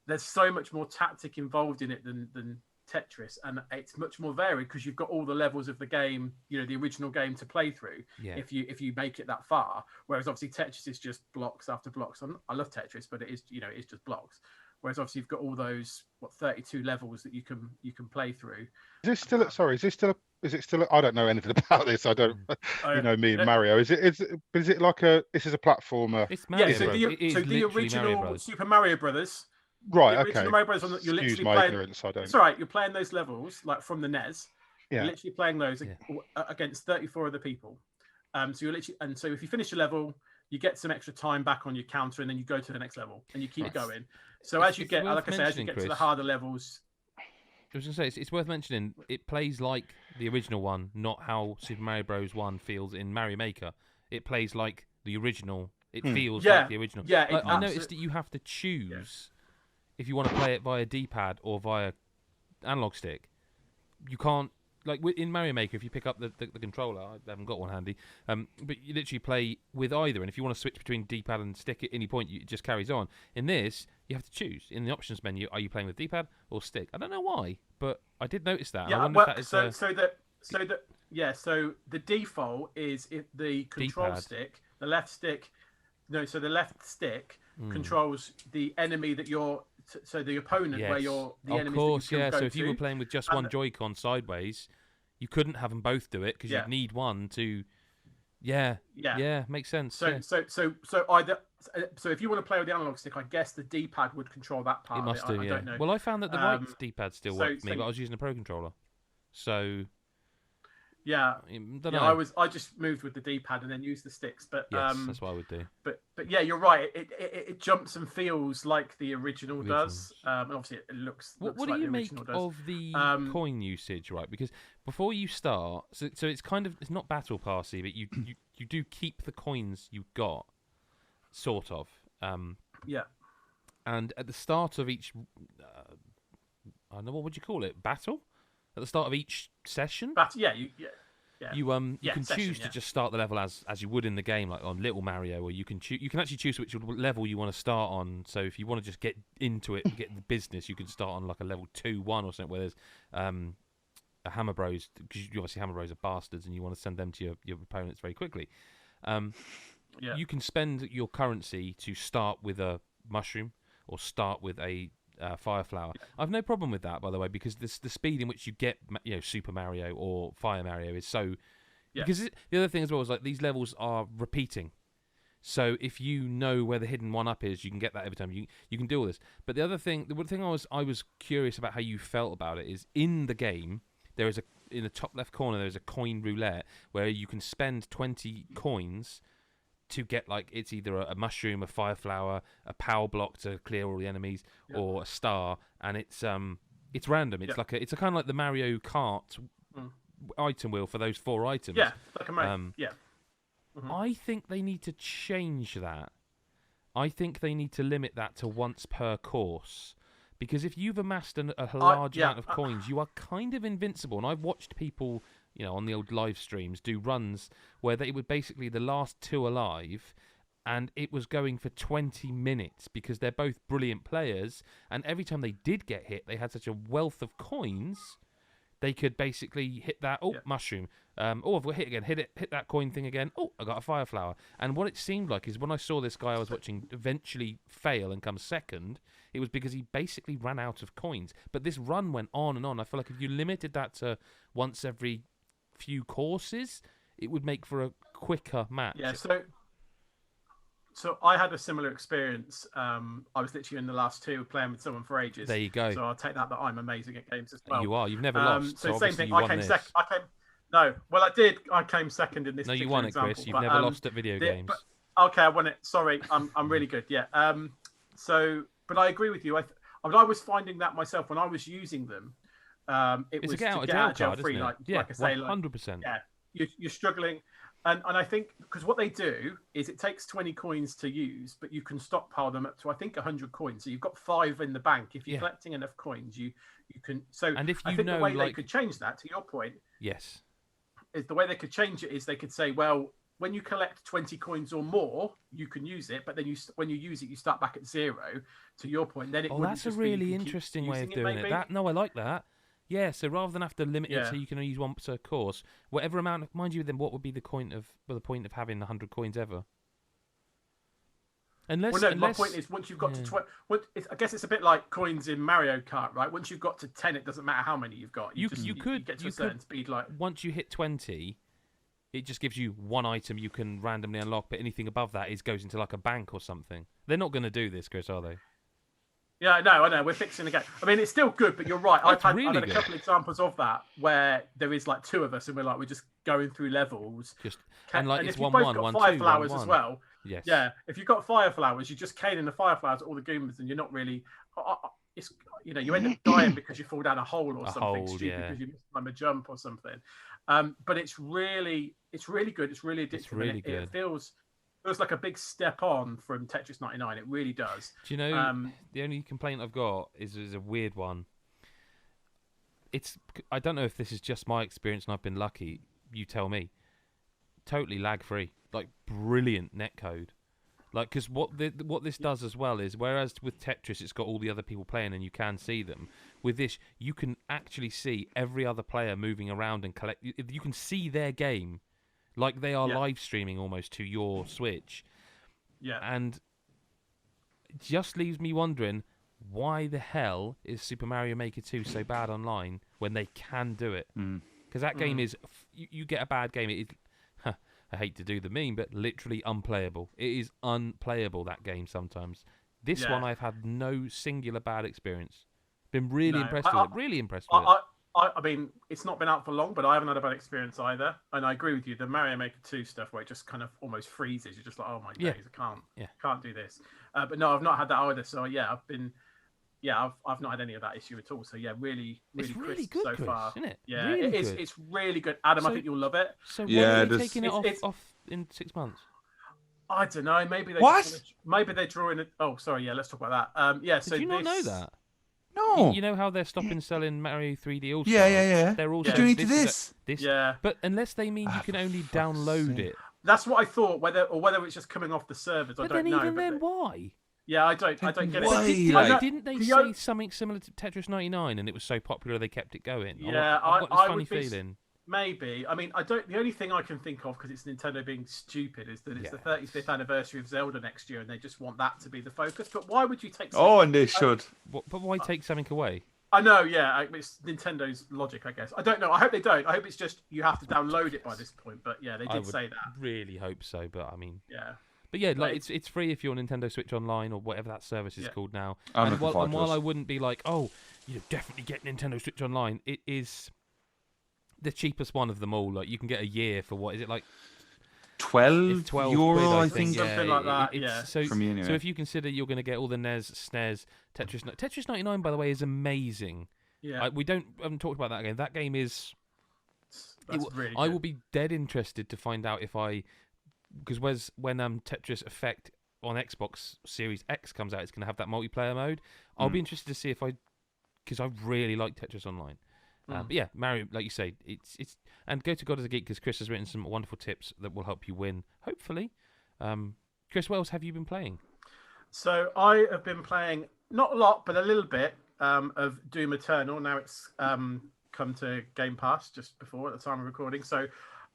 there's so much more tactic involved in it than Tetris, and it's much more varied because you've got all the levels of the game, the original game to play through. If you make it that far, whereas obviously Tetris is just blocks after blocks. I love Tetris, but it is it's just blocks. Whereas obviously you've got all those 32 levels that you can play through. Is this still? Is it still? I don't know anything about this. I don't. Me and Mario. Is it like this is a platformer? It's Mario. Yeah. So the original Super Mario Brothers. Right. Okay. Okay. Mario Brothers. You're literally playing. It's all right. You're playing those levels like from the NES. Yeah. You're literally playing those against 34 other people. So you're literally, and so if you finish a level, you get some extra time back on your counter, and then you go to the next level, and you keep going. So as you get, like I say, as you get to the harder levels. I was going to say, it's worth mentioning, it plays like the original one, not how Super Mario Bros. 1 feels in Mario Maker. It plays like the original. It feels like the original. Yeah, I noticed that you have to choose if you want to play it via D-pad or via analog stick. You can't, like in Mario Maker, if you pick up the controller, I haven't got one handy, but you literally play with either, and if you want to switch between D-pad and stick at any point, it just carries on. In this, you have to choose. In the options menu, are you playing with D-pad or stick? I don't know why, but I did notice that. Yeah, I wonder if that is so the default is if the control D-pad. stick, the left stick, so the left stick controls the enemy that you're. So the opponent, where you're the enemy. Of course, So if you were playing with just one Joy-Con sideways, you couldn't have them both do it because you'd need one to. Yeah, makes sense. So if you want to play with the analog stick, I guess the D-pad would control that part. It must of it. do. I don't know. Well, I found that the right D-pad still worked for me, but I was using a Pro controller, so. Yeah, I just moved with the D-pad and then used the sticks, but yes, that's what I would do. But yeah, you're right. It jumps and feels like the original does. And obviously, it looks. What like do you the make of the coin usage, right? Because before you start, so it's kind of, it's not battle passy, but you do keep the coins you got, sort of. Yeah. And at the start of each, I don't know, what would you call it? Battle? At the start of each session, you can choose to just start the level as you would in the game, like on Little Mario, or you can actually choose which level you want to start on. So if you want to just get into it and get the business, you can start on like a level 2, 1 or something, where there's a Hammer Bros, because obviously Hammer Bros are bastards and you want to send them to your opponents very quickly. You can spend your currency to start with a mushroom or start with a Fire Flower. I've no problem with that, by the way, because the speed in which you get Super Mario or Fire Mario is so. Because the other thing as well is like these levels are repeating, so if you know where the hidden one up is, you can get that every time. You can do all this. But the one thing I was curious about how you felt about it is in the game there is in the top left corner there is a coin roulette where you can spend 20 coins to get, like, it's either a mushroom, a fire flower, a power block to clear all the enemies, or a star, and it's random. It's it's a kind of like the Mario Kart item wheel for those 4 items. Yeah, like a Mario. I think they need to change that. I think they need to limit that to once per course, because if you've amassed a large amount of coins, you are kind of invincible. And I've watched people, on the old live streams, do runs where they were basically the last 2 alive, and it was going for 20 minutes because they're both brilliant players, and every time they did get hit, they had such a wealth of coins, they could basically hit that, mushroom, I've got hit again, hit that coin thing again, I got a fire flower. And what it seemed like is when I saw this guy I was watching eventually fail and come second, it was because he basically ran out of coins. But this run went on and on. I feel like if you limited that to once every few courses, it would make for a quicker match. Yeah, so I had a similar experience. I was literally in the last 2 playing with someone for ages. There you go. So I'll take that I'm amazing at games as well. You are. You've never lost. So same thing. I came second. No, well I did. I came second in this. No, you won it, Chris. You've never lost at video games. Okay, I won it. Sorry, I'm really good. Yeah. But I agree with you. I was finding that myself when I was using them. It was a get out to of get jail out of jail card, free. isn't it? Like I say, 100%. Yeah, you're struggling, and I think because what they do is it takes 20 coins to use, but you can stockpile them up to I think 100 coins. So you've got 5 in the bank. If you're collecting enough coins, you can. So and if you I think know, the way they could change that, to your point, yes, is the way they could change it is they could say, well, when you collect 20 coins or more, you can use it, but then when you use it, you start back at 0. To your point, then it wouldn't that's a just be you really can keep interesting way of using doing it. No, I like that. Yeah, so rather than have to limit it so you can only use one per course, whatever amount of, mind you, then what would be the point of having 100 coins ever? Unless, my point is once you've got to 20, I guess it's a bit like coins in Mario Kart, right? Once you've got to 10, it doesn't matter how many you've got. You could get to a certain speed. Like once you hit 20, it just gives you one item you can randomly unlock, but anything above that goes into like a bank or something. They're not going to do this, Chris, are they? Yeah, I know. We're fixing the game. I mean, it's still good, but you're right. I've had a good. couple of examples of that where there is like 2 of us and we're just going through levels. And if you've both got fire flowers as well. Yes. Yeah, if you've got fire flowers, you're just caning the fire flowers at all the Goombas, and you're not really. It's you end up dying because you fall down a hole or something stupid because you missed a jump or something. But it's really good. It's really addictive. It's really good. It feels like a big step on from Tetris 99. It really does. Do you know the only complaint I've got is a weird one. I don't know if this is just my experience and I've been lucky. You tell me. Totally lag free, like brilliant netcode. Like, because what this does as well is, whereas with Tetris it's got all the other people playing and you can see them, with this you can actually see every other player moving around and collect. You can see their game, like they are live streaming almost to your Switch. Yeah. And it just leaves me wondering, why the hell is Super Mario Maker 2 so bad online when they can do it? Because that game is, you get a bad game, I hate to do the meme, but literally unplayable. It is unplayable, that game, sometimes. This one I've had no singular bad experience. Been really impressed with it. Really impressed with it. I mean, it's not been out for long, but I haven't had a bad experience either. And I agree with you. The Mario Maker 2 stuff where it just kind of almost freezes. You're just like, oh my days, I can't do this. But no, I've not had that either. So I've not had any of that issue at all. So really it's really crisp good, so Chris, far. Isn't it? Yeah, really it is. Good. It's really good. Adam, I think you'll love it. So why are they taking it off in 6 months? I don't know. Maybe they maybe they're drawing it. Oh, sorry. Yeah, let's talk about that. So did you not know that? No. You know how they're stopping selling Mario 3D All-Stars? Yeah. They're all doing this. Yeah. But unless they mean you can only download it. That's what I thought. Whether it's just coming off the servers, I don't know. But then why? Yeah, I don't get Why? it. Didn't they say something similar to Tetris 99 and it was so popular they kept it going? Yeah, I've got this funny feeling. Maybe. I mean, I don't. The only thing I can think of, because it's Nintendo being stupid, is that it's the 35th anniversary of Zelda next year, and they just want that to be the focus. But why would you take? And they should. But why take something away? I know. Yeah, it's Nintendo's logic, I guess. I don't know. I hope they don't. I hope it's just you have to download it by this point. But yeah, they did say that. Really hope so. But I mean, yeah. But yeah, like it's free if you're on Nintendo Switch Online or whatever that service is called now. And while I wouldn't be like, definitely get Nintendo Switch Online, it is the cheapest one of them all. Like you can get a year for what is it like? 12 euro, quid, I think. Something like that. So, for me anyway. So if you consider you're going to get all the NES, SNES, Tetris 99, by the way, is amazing. Yeah. haven't talked about that game. That game is. That's really good. I will be dead interested to find out because when Tetris Effect on Xbox Series X comes out, it's going to have that multiplayer mode. I'll be interested to see because I really like Tetris Online. But yeah, Mario, like you say, it's and go to God as a Geek because Chris has written some wonderful tips that will help you win, hopefully. Chris, what else have you been playing? So I have been playing not a lot, but a little bit of Doom Eternal. Now it's come to Game Pass just before at the time of recording. So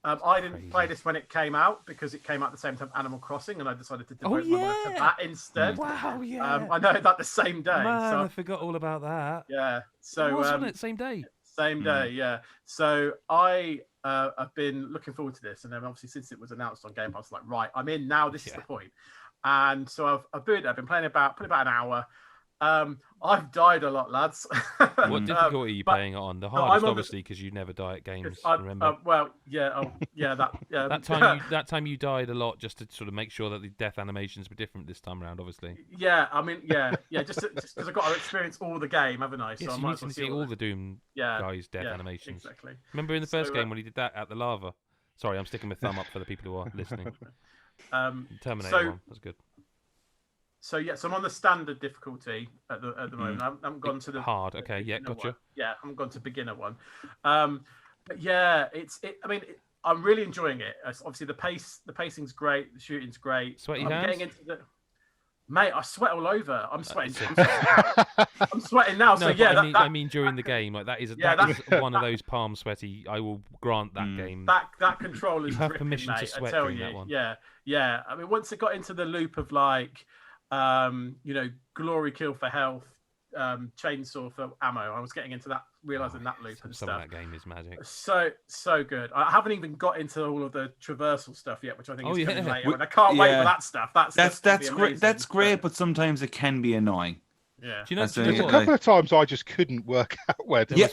I didn't play this when it came out because it came out at the same time Animal Crossing, and I decided to devote my life to that instead. Wow, yeah. I know that the same day. Man, so I forgot all about that. Yeah. So wasn't it same day? Same day, yeah. So I have been looking forward to this, and then obviously since it was announced on Game Pass, like right, I'm in now. This is the point. And so I've been playing probably about an hour. I've died a lot, lads. What difficulty are you playing it on? The hardest, obviously, because you never die at games. Remember? That time you died a lot, just to sort of make sure that the death animations were different this time around. Obviously. Yeah, I mean, just because I've got to experience all the game, haven't I? So yes, I you might need as well to see all the Doom guys' death animations. Exactly. Remember in the first game when he did that at the lava? Sorry, I'm sticking my thumb up for the people who are listening. Terminator 1, that's good. So I'm on the standard difficulty at the moment. I haven't gone to the hard. Okay, gotcha. One. Yeah, I haven't gone to beginner one. But yeah, I'm really enjoying it. Obviously, the pacing's great, the shooting's great. Sweaty I'm hands? getting into the. Mate, I sweat all over. I'm sweating. I'm sweating now. No, so yeah, I mean during the game, like that is one of those palm sweaty. I will grant that game. That controller's you have dripping, permission mate, to sweat I tell during you. that one. Yeah. I mean, once it got into the loop of like, glory kill for health, chainsaw for ammo, I was getting into that, realizing that loop and some stuff. of that game is magic. So good. I haven't even got into all of the traversal stuff yet, which I think is coming later. And I can't wait for that stuff. That's great. That's great, but sometimes it can be annoying. Yeah. Do you know, there's a couple of times I just couldn't work out where to go.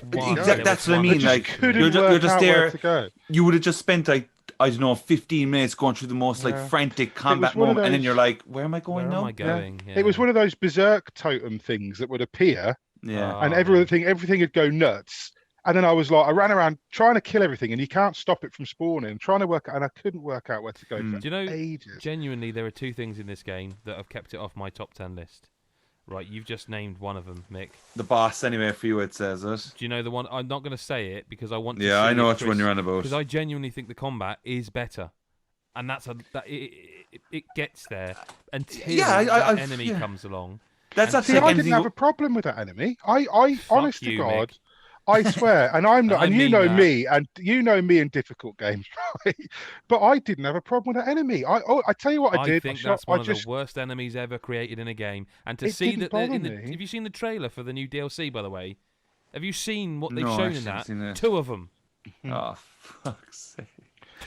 That's what I mean. Like you're just there. To go. You would have just spent like, I don't know, 15 minutes going through the most like frantic combat moment, and then you're like, where am I going now? Where am I going? Yeah. It was one of those berserk totem things that would appear. Yeah. And everything would go nuts. And then I was like, I ran around trying to kill everything, and you can't stop it from spawning. Trying to work out, and I couldn't work out where to go for Do you know, ages. Genuinely, there are two things in this game that have kept it off my top 10 list. Right, you've just named one of them, Mick. The boss, anyway, for you, it says it. Do you know the one? I'm not going to say it because I want to. Yeah, I know which one you're on about. Because I genuinely think the combat is better, and it gets there until that enemy comes along. That's actually. I didn't have a problem with that enemy. I honest to God. Mick. I swear, and I'm not, and you know me in difficult games, right? But I didn't have a problem with that enemy. I tell you what I did. I think that's one of the worst enemies ever created in a game. And to see that, have you seen the trailer for the new DLC? By the way, have you seen what they've shown in that? Two of them. Oh, fuck's sake!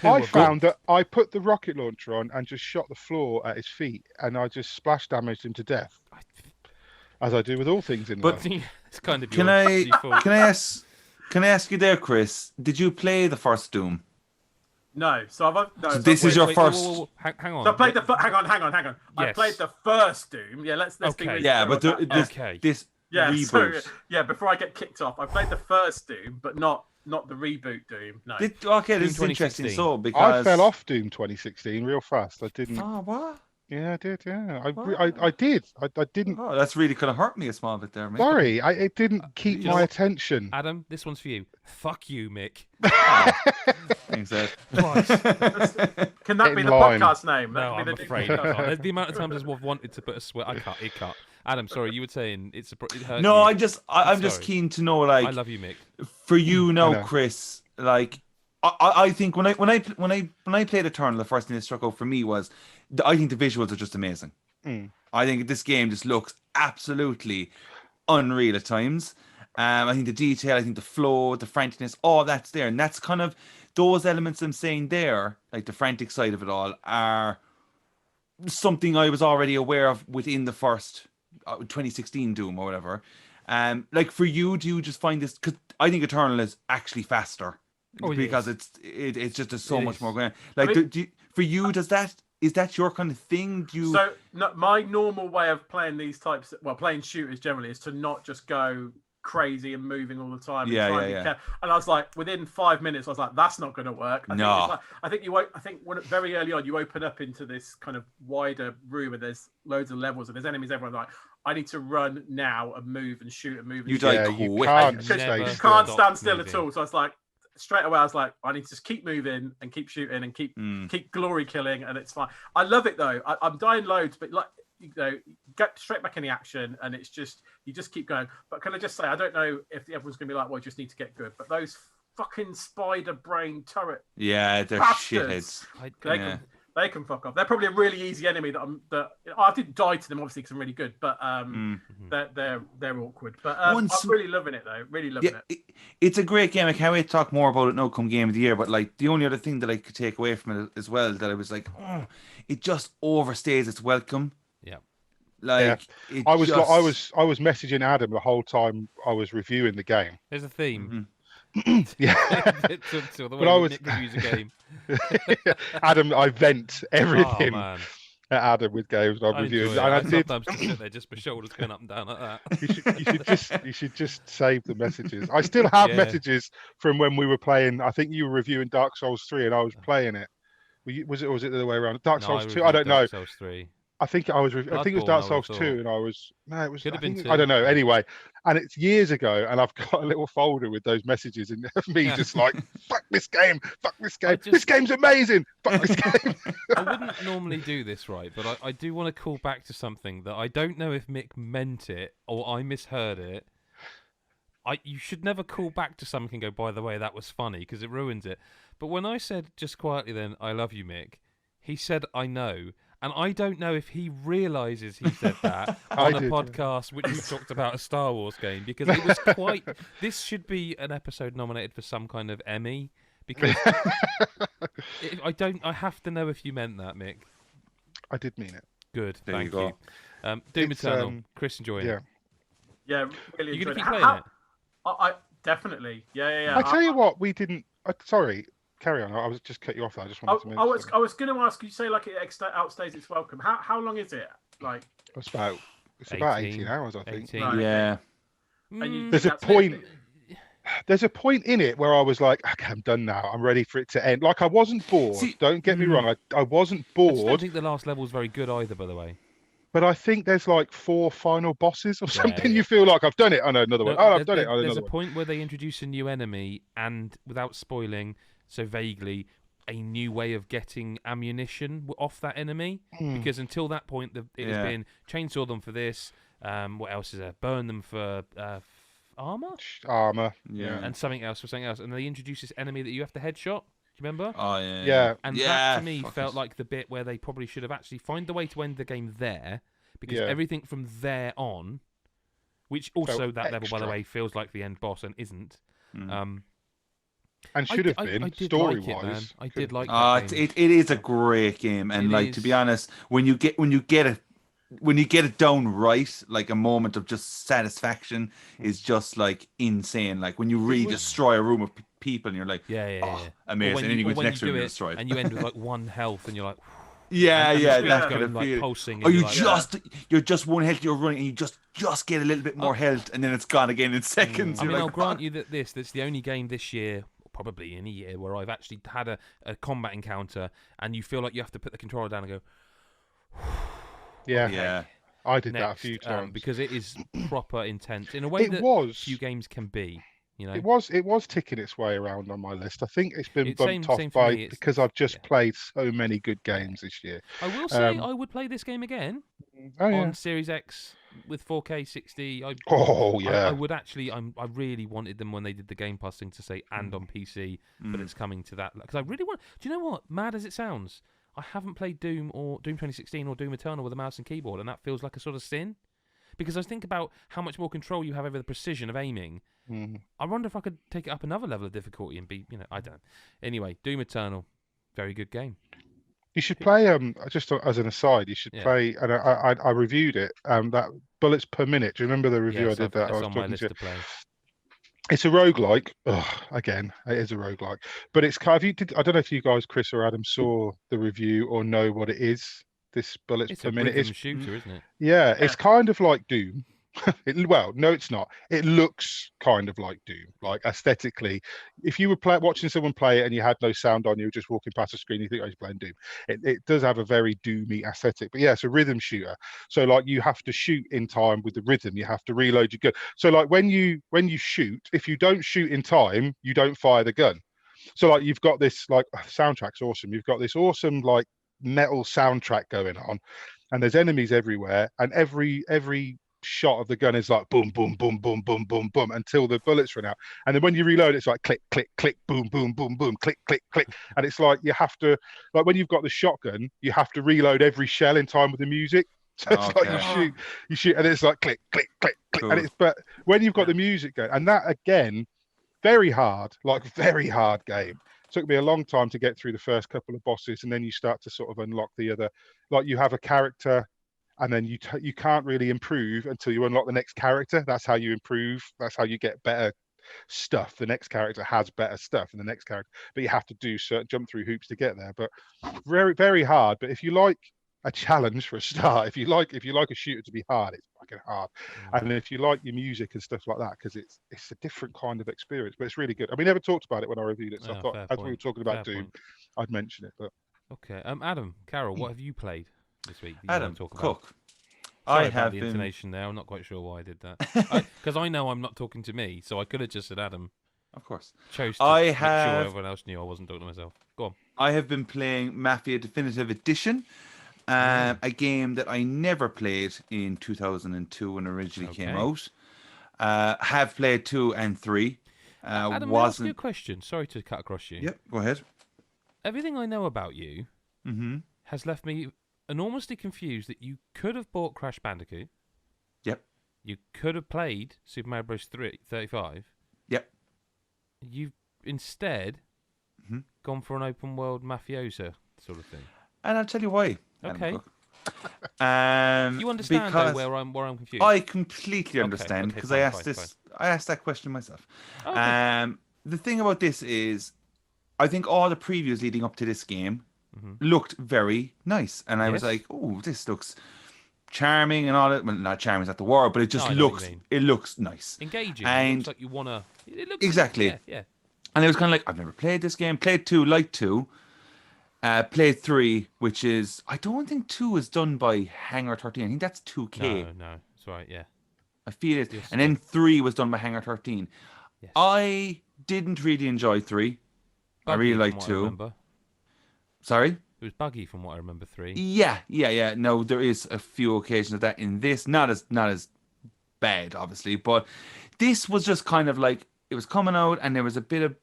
I found that I put the rocket launcher on and just shot the floor at his feet, and I just splash damaged him to death. As I do with all things in life. It's kind of can I ask you there, Chris? Did you play the first Doom? No. So this is your first. Whoa. Hang on. So I played hang on. Yes. I played the first Doom. Yeah, let's be really this reboot. So, before I get kicked off, I played the first Doom, but not the reboot Doom. No. This is interesting. So because I fell off Doom 2016 real fast. I didn't. Oh, what? Yeah, I did. Yeah, I did. I didn't. Oh, that's really kind of hurt me a small bit there, mate. Sorry, it didn't keep my attention. Adam, this one's for you. Fuck you, Mick. Thanks, Ed. Can that be the podcast name? No, I'm afraid I can't. The amount of times I've wanted to put a sweat, I can't. Adam, sorry, you were saying it hurt. No, I'm just keen to know, like, I love you, Mick. For you now, Chris, like, I think when I played Eternal, the first thing that struck out for me was, I think the visuals are just amazing. I think this game just looks absolutely unreal at times. I think the detail, I think the flow, the franticness, all that's there. And that's kind of those elements I'm saying there, like the frantic side of it all, are something I was already aware of within the first 2016 Doom or whatever. Like for you, do you just find this? Because I think Eternal is actually faster. Because it's just so much more going on. Like, for you, is that your kind of thing? So my normal way of playing these types, playing shooters generally, is to not just go crazy and moving all the time. And I was like, within 5 minutes, I was like, that's not going to work. I think very early on, you open up into this kind of wider room and there's loads of levels and there's enemies everywhere. Like, I need to run now and move and shoot and move. You can't stand still at all. So I was like, straight away, I was like, I need to just keep moving and keep shooting and keep glory killing, and it's fine. I love it though. I'm dying loads, but like, get straight back in the action, and it's just you just keep going. But can I just say, I don't know if everyone's gonna be like, well, I just need to get good, but those fucking spider brain turret, they're bastards, shitheads. They can fuck off. They're probably a really easy enemy that I didn't die to them obviously because I'm really good, but they're awkward. But I'm really loving it though. Really loving it. It's a great game. I can't wait to talk more about it now come game of the year. But like the only other thing that I could take away from it as well, that I was like, it just overstays its welcome. Yeah. Like I was messaging Adam the whole time I was reviewing the game. There's a theme. Yeah, to the way but I was Nick reviews a game. Adam. I vent Oh everything man, at Adam with games I'm I reviewing, enjoy it. and I I did. sometimes just sit there, just my shoulders going up and down like that. You should just save the messages. I still have Yeah. messages from when we were playing. I think you were reviewing Dark Souls 3 and I was playing it. Was it the other way around? Dark No, Souls I 2. I don't reviewed Dark know. Souls 3. I think I was. I think it was Bloodborne, Dark I Souls would've 2, thought. and I was. No, it was. Could have been 2. I don't know. Anyway, and it's years ago, and I've got a little folder with those messages, and me just like, fuck this game, this game's amazing, fuck this game. I wouldn't normally do this, right? But I do want to call back to something that I don't know if Mick meant it or I misheard it. You should never call back to something and go, by the way, that was funny, because it ruins it. But when I said just quietly then, I love you, Mick, he said, I know. And I don't know if he realises he said that on a podcast which we talked about a Star Wars game, because it was quite... This should be an episode nominated for some kind of Emmy, because I have to know if you meant that, Mick. I did mean it. Good, There thank you you. Doom Eternal, Chris enjoying it. Yeah, really You're enjoyed going to it. keep playing it? I definitely. Yeah. I tell you what, we didn't. Sorry, carry on. I was just cut you off there. I just wanted to mention. I was going to ask you. Say like it outstays its welcome. How long is it? Like it's about 18 hours, I think. 18. Right. Yeah. And you There's a think that's point. it? There's a point in it where I was like, okay, I'm done now. I'm ready for it to end. Like I wasn't bored. See, don't get me wrong. I wasn't I just don't bored. think the last level was very good either, by the way. But I think there's like 4 final bosses or something. yeah. You feel like I've done it. I know another one. Oh, I've done it. I know There's another a point where they introduce a new enemy and, without spoiling so vaguely, a new way of getting ammunition off that enemy. Because until that point, it has been chainsaw them for this. What else is there? Burn them for armor? Armor. Yeah. And something else for something else. And they introduce this enemy that you have to headshot. Do you remember? Oh yeah. Yeah. And that to me felt like the bit where they probably should have actually found the way to end the game there, because everything from there on, which also that level, by the way, feels like the end boss and isn't. And should have been story-wise. I did like that game. It is a great game, and to be honest, when you get it done right, like a moment of just satisfaction is just like insane. Like when you really destroy a room of people, and you're like, amazing. And then you go to the next room and destroy it, and you end with like 1 health, and you're like, that's going like feel. pulsing. Or you're just 1 health, you're running, and you just get a little bit more health, and then it's gone again in seconds. I mean, I'll grant you that that's the only game this year, probably in a year, where I've actually had a combat encounter, and you feel like you have to put the controller down and go. Yeah. I did that a few times because it is proper intense in a way few games can be. You know, it was ticking its way around on my list. I think it's been bumped off because I've just played so many good games this year. I will say I would play this game again on Series X with 4K 60. I would actually. I really wanted them when they did the Game Pass thing to say and on PC, but it's coming to that because I really want. Do you know what? Mad as it sounds, I haven't played Doom 2016 or Doom Eternal with a mouse and keyboard, and that feels like a sort of sin. Because I think about how much more control you have over the precision of aiming. I wonder if I could take it up another level of difficulty and be, I don't know. Anyway, Doom Eternal, very good game. You should play, just as an aside, you should play, and I reviewed it, that Bullets Per Minute. Do you remember the review I did that? It's on my list to play. It's a roguelike. Again, it is a roguelike. But it's kind of, I don't know if you guys, Chris or Adam, saw the review or know what it is. This Bullets Per Minute. It's a shooter, isn't it? Yeah, it's kind of like Doom. Well, no, it's not. It looks kind of like Doom, like aesthetically. If you were watching someone play it and you had no sound on, you were just walking past the screen, you think, oh, he's playing Doom. It does have a very Doomy aesthetic, but yeah, it's a rhythm shooter. So like you have to shoot in time with the rhythm. You have to reload your gun. So like when you shoot, if you don't shoot in time, you don't fire the gun. So like you've got this like soundtrack's awesome. You've got this awesome like metal soundtrack going on, and there's enemies everywhere, and every shot of the gun is like boom, boom, boom, boom, boom, boom, boom until the bullets run out. And then when you reload, it's like click, click, click, boom, boom, boom, boom, click, click, click. And it's like you have to, like when you've got the shotgun, you have to reload every shell in time with the music. So it's like you shoot, and it's like click, click, click, click. Cool. And but when you've got the music going, and that again, very hard game. Took me a long time to get through the first couple of bosses, and then you start to sort of unlock the other. Like you have a character, and then you can't really improve until you unlock the next character. That's how you improve. That's how you get better stuff. The next character has better stuff and the next character, but you have to do certain jump through hoops to get there. But very, very hard. But if you like a challenge for a start, if you like a shooter to be hard, it's fucking hard. And if you like your music and stuff like that, because it's a different kind of experience, but it's really good. We never talked about it when I reviewed it, so I thought as we were talking about Doom, I'd mention it. But okay, Adam Carroll, what have you played this week? Adam Cook. Sorry about the intonation there. I'm not quite sure why I did that. Because I know I'm not talking to me, so I could have just said Adam. Of course. Chose to make sure everyone else knew I wasn't talking to myself. Go on. I have been playing Mafia Definitive Edition, a game that I never played in 2002 when it originally came out. Have played 2 and 3. Adam, may I ask you a question? Sorry to cut across you. Yep, go ahead. Everything I know about you has left me enormously confused that you could have bought Crash Bandicoot. Yep. You could have played Super Mario Bros. 35. Yep. You've instead gone for an open world mafiosa sort of thing. And I'll tell you why. Okay. You understand though, where I'm confused. I completely understand because I asked that question myself. Okay. The thing about this is, I think all the previews leading up to this game looked very nice, and I was like, "Oh, this looks charming and all that." Well, not charming is not the word, but it just looks nice, engaging. And it looks like you want to. Exactly. Yeah. And it was kind of like, I've never played this game. Played 2, liked 2. Played 3, which is, I don't think 2 is done by Hangar 13. I think that's 2K. No, that's right. Yeah. I feel it. And then 3 was done by Hangar 13. Yes. I didn't really enjoy 3. I really liked 2. Sorry? It was buggy from what I remember 3. Yeah. No, there is a few occasions of that in this. Not as bad, obviously, but this was just kind of like, it was coming out and there was a bit of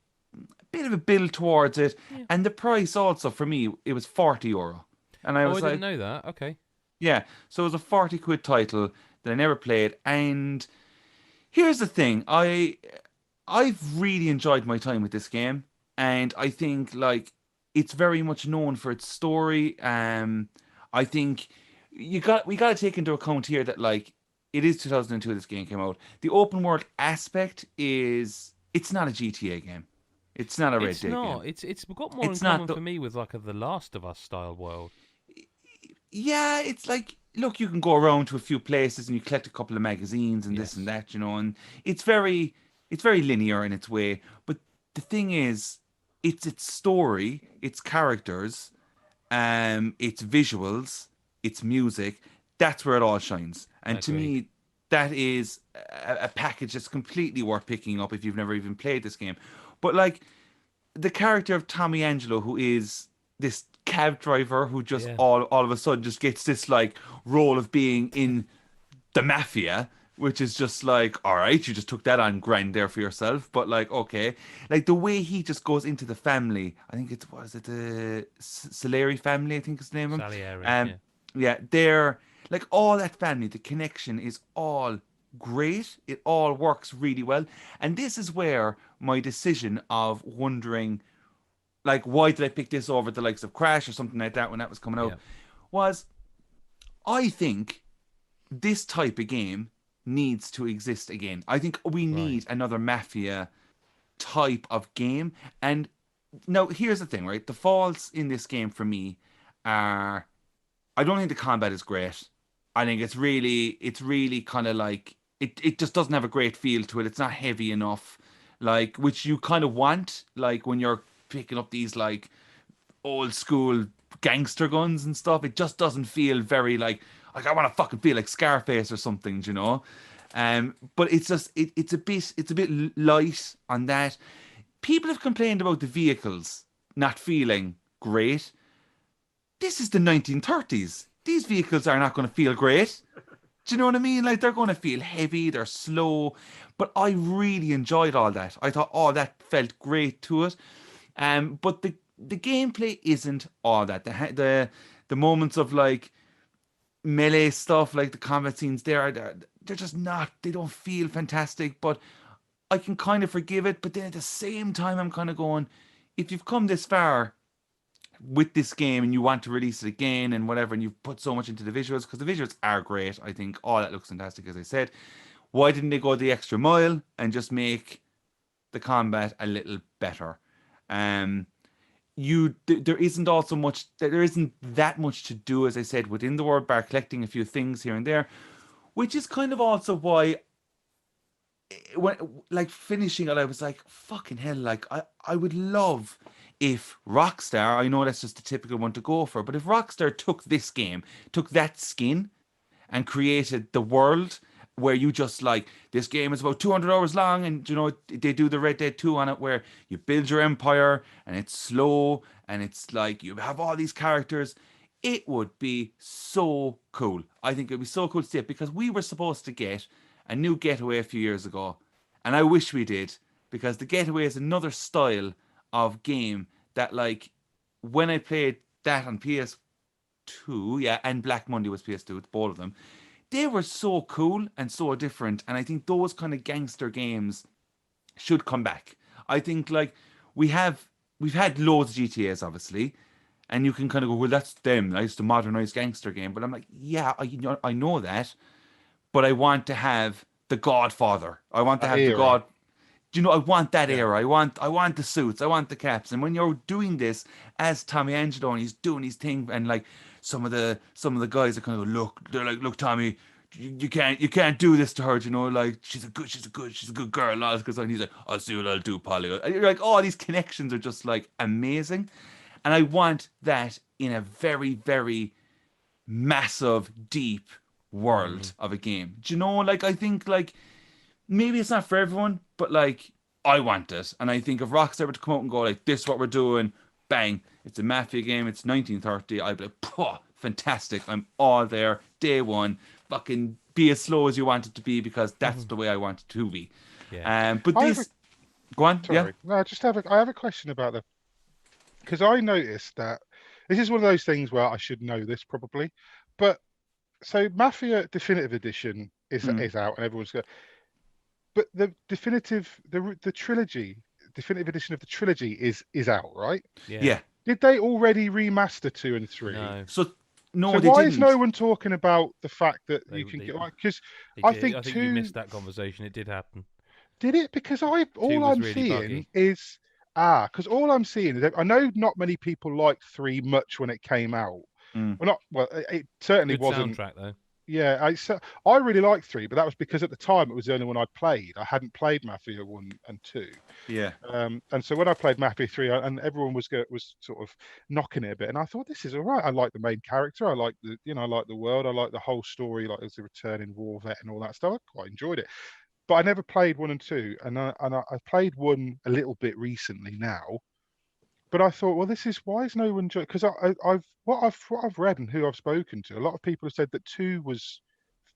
a build towards it, and the price also for me, it was €40, and I was I didn't know that. Okay. Yeah, so it was a 40 quid title that I never played, and here's the thing, I've really enjoyed my time with this game, and I think like it's very much known for its story. I think we got to take into account here that like it is 2002 this game came out. The open world aspect it's not a GTA game. It's not a Red Dead game. It's got more in common for me with like a The Last of Us style world. Yeah, it's like, look, you can go around to a few places and you collect a couple of magazines and this and that, and it's very linear in its way. But the thing is, it's its story, its characters, its visuals, its music. That's where it all shines. And to me, that is a package that's completely worth picking up if you've never even played this game. But like the character of Tommy Angelo, who is this cab driver who just all of a sudden just gets this like role of being in the Mafia, which is just like, all right, you just took that on grand there for yourself. But like, okay, like the way he just goes into the family, I think the Salieri family, I think is the name of them. Salieri, yeah, they're like all that family, the connection is all great. It all works really well. And this is where my decision of wondering, like, why did I pick this over the likes of Crash or something like that when that was coming out, was I think this type of game needs to exist again. I think we need another Mafia type of game. And now here's the thing, right? The faults in this game for me are, I don't think the combat is great. I think it's really kind of like, it just doesn't have a great feel to it. It's not heavy enough, like, which you kind of want, like when you're picking up these like old school gangster guns and stuff. It just doesn't feel very like I want to fucking feel like Scarface or something, you know. But it's just it's a bit light on that. People have complained about the vehicles not feeling great. This is the 1930s. These vehicles are not going to feel great. Do you know what I mean? Like, they're going to feel heavy, they're slow. But I really enjoyed all that. I thought, oh, that felt great to it. But the gameplay isn't all that. The moments of like melee stuff, like the combat scenes they're just not, they don't feel fantastic. But I can kind of forgive it. But then at the same time, I'm kind of going, if you've come this far, with this game and you want to release it again and whatever, and you've put so much into the visuals, because the visuals are great. I think all that looks fantastic, as I said. Why didn't they go the extra mile and just make the combat a little better? There isn't that much to do, as I said, within the world, bar collecting a few things here and there, which is kind of also why, when like finishing it, I was like, fucking hell, like I would love if Rockstar, I know that's just the typical one to go for, but if Rockstar took this game, took that skin and created the world where you just like, this game is about 200 hours long, and you know, they do the Red Dead 2 on it where you build your empire and it's slow and it's like you have all these characters. It would be so cool. I think it would be so cool to see it, because we were supposed to get a new Getaway a few years ago, and I wish we did, because the Getaway is another style of game that, like, when I played that on PS2, yeah, and Black Monday was PS2, both of them, they were so cool and so different, and I think those kind of gangster games should come back. I think, like, we've had loads of GTAs, obviously, and you can kind of go, well, that's them, that's the modernized gangster game, but I'm like, yeah, I know that, but I want to have the Godfather. I want to have the God. Do you know? I want that era. I want the suits. I want the caps. And when you're doing this as Tommy Angelo and he's doing his thing, and like some of the guys are kind of look, Tommy, you can't do this to her. You know, like she's a good girl. And he's like, I'll see what I'll do, Polly. And you're like, oh, these connections are just like amazing, and I want that in a very, very massive, deep world of a game. Do you know? Like, I think, like, maybe it's not for everyone, but like, I want it. And I think if Rockstar were to come out and go like, this is what we're doing, bang, it's a Mafia game, it's 1930, I'd be like, fantastic, I'm all there, day one, fucking be as slow as you want it to be, because that's the way I want it to be. Yeah. But this... Go on, sorry. yeah? No, I have a question about because I noticed that this is one of those things where I should know this probably, but so Mafia Definitive Edition is out and everyone's going. But the trilogy, definitive edition of the trilogy is out, right? Yeah. Did they already remaster 2 and 3? No. So why didn't. is no one talking about the fact that you can get, like, because I think 2... you missed that conversation. It did happen. Did it? Because all I'm really seeing buggy. is because all I'm seeing is, I know not many people liked 3 much when it came out. It certainly Good wasn't. Soundtrack though. Yeah, I really liked 3, but that was because at the time it was the only one I played. I hadn't played Mafia 1 and 2. Yeah. And so when I played Mafia 3, and everyone was sort of knocking it a bit, and I thought, this is all right. I like the main character. I like I like the world. I like the whole story, like as a returning war vet and all that stuff. I quite enjoyed it. But I never played 1 and 2, and I played 1 a little bit recently now. But I thought, well, why is no one? Because what I've read and who I've spoken to, a lot of people have said that 2 was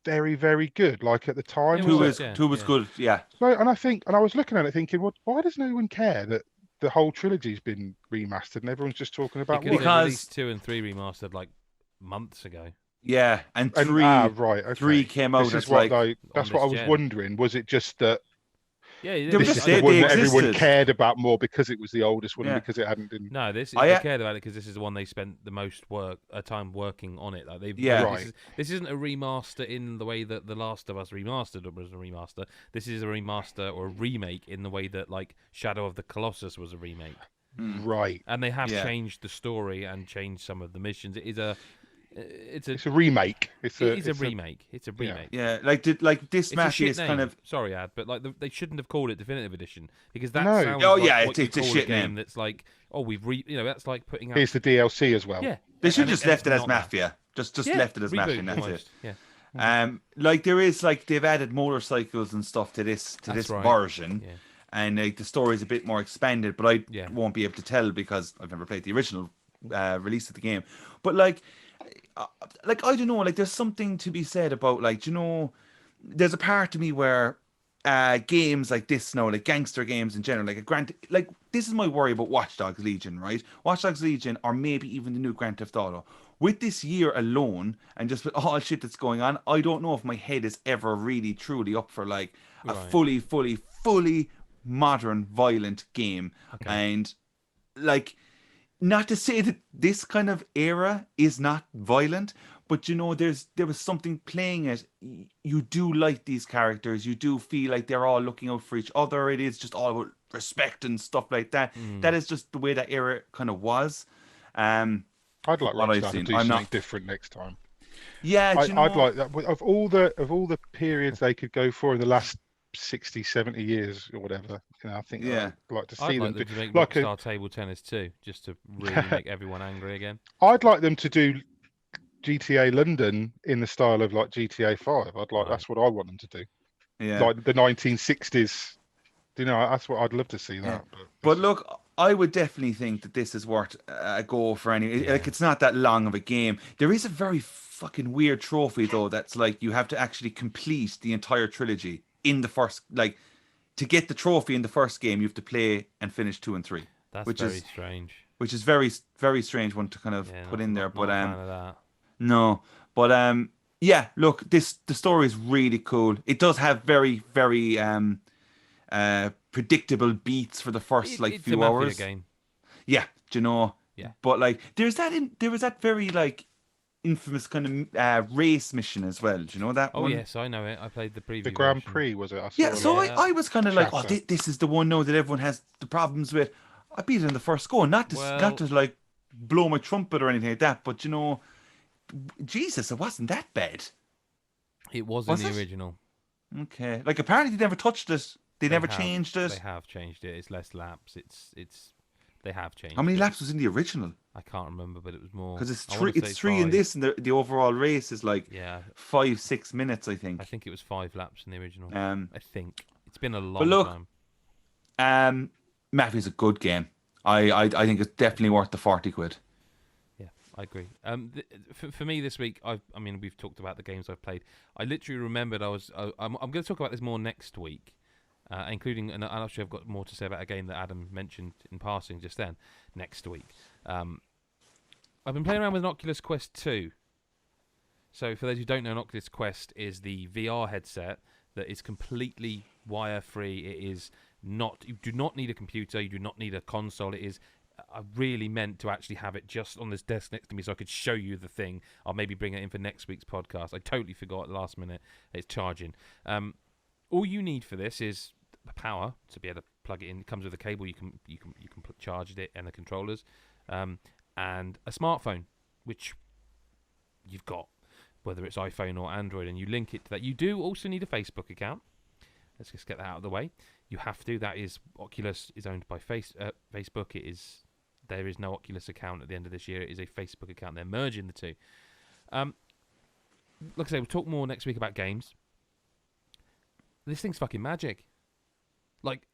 very, very good. Like at the time, 2 was good, yeah. So, and I was looking at it thinking, well, why does no one care that the whole trilogy's been remastered and everyone's just talking about because 1? they released 2 and 3 remastered like months ago. Yeah, and 3 right, okay. 3 came out. That's what I was wondering. Was it just that? Yeah, this is the one that everyone cared about more because it was the oldest one, and because it hadn't been. No, they cared about it because this is the one they spent the most time working on it. Like this isn't a remaster in the way that The Last of Us Remastered was a remaster. This is a remaster or a remake in the way that like Shadow of the Colossus was a remake. Right. And they have changed the story and changed some of the missions. It's a remake. It's a remake. It's a remake. Yeah, like this Mafia is kind of. Sorry, Ad, but like they shouldn't have called it Definitive Edition because that sounds it's a shit game name. that's like, that's like putting out. Here's the DLC as well. Yeah, they should just left it as Mafia. Just left it as Mafia, and that's it. Yeah. Like there is like they've added motorcycles and stuff to this version. Yeah. And like the story is a bit more expanded, but I won't be able to tell because I've never played the original release of the game. But like I don't know, like there's something to be said about like, there's a part of me where games like this now, like gangster games in general, like this is my worry about Watch Dogs Legion, right? Watch Dogs Legion, or maybe even the new Grand Theft Auto. With this year alone, and just with all shit that's going on, I don't know if my head is ever really truly up for like a fully modern violent game. And like not to say that this kind of era is not violent, but there was something playing it. You do like these characters. You do feel like they're all looking out for each other. It is just all about respect and stuff like that. That is just the way that era kind of was. I'd like what I've Rockstar to seen. do I'm something not. different next time. Yeah, I'd like that. Of all the periods they could go for in the last 60, 70 years or whatever, I think Yeah. I'd like to I'd see like them them to do make like Rockstar Table Tennis too, just to really make everyone angry again. I'd like them to do GTA London in the style of like GTA 5. That's what I want them to do. Yeah. Like the 1960s. That's what I'd love to see that. Yeah. But look, I would definitely think that this is worth a go for any. Yeah. Like, it's not that long of a game. There is a very fucking weird trophy though. That's like you have to actually complete the entire trilogy in the first. Like, to get the trophy in the first game, you have to play and finish 2 and 3. That's very strange. Which is very, very strange one to kind of put in there. Not a fan of that. No, but yeah. Look, the story is really cool. It does have very, very predictable beats for the first few hours. It's a Mafia game. Yeah, Yeah. But like, there was that very like infamous kind of race mission as well. Do you know that one? Oh yes, I know it. I played the preview. The Grand version. Prix, was it? Yeah, so I was kind of like, oh, Chapter. this is the one now that everyone has the problems with. I beat it in the first go, not to like blow my trumpet or anything like that, but Jesus, it wasn't that bad. It was in the original. Okay, like apparently they never touched it. They never changed it. They have changed it. It's less laps. They have changed. How many laps was in the original? I can't remember, but it was more. Because it's three in this, and the overall race is like 5-6 minutes, I think. I think it was 5 laps in the original. I think it's been a long time. Mafia's a good game. I think it's definitely worth the 40 quid. Yeah, I agree. For me this week, we've talked about the games I've played. I literally remembered I'm going to talk about this more next week. Including, and actually I've got more to say about a game that Adam mentioned in passing just then, next week. I've been playing around with an Oculus Quest 2. So for those who don't know, an Oculus Quest is the VR headset that is completely wire-free. It is not, you do not need a computer, you do not need a console. It is really meant to actually have it just on this desk next to me so I could show you the thing. I'll maybe bring it in for next week's podcast. I totally forgot at the last minute. It's charging. All you need for this is the power to be able to plug it in. It comes with a cable. You can charge it and the controllers, and a smartphone, which you've got, whether it's iPhone or Android, and you link it to that. You do also need a Facebook account. Let's just get that out of the way. You have to. That is, Oculus is owned by Facebook. There is no Oculus account at the end of this year. It is a Facebook account. They're merging the two. Like I say, we'll talk more next week about games. This thing's fucking magic. Like,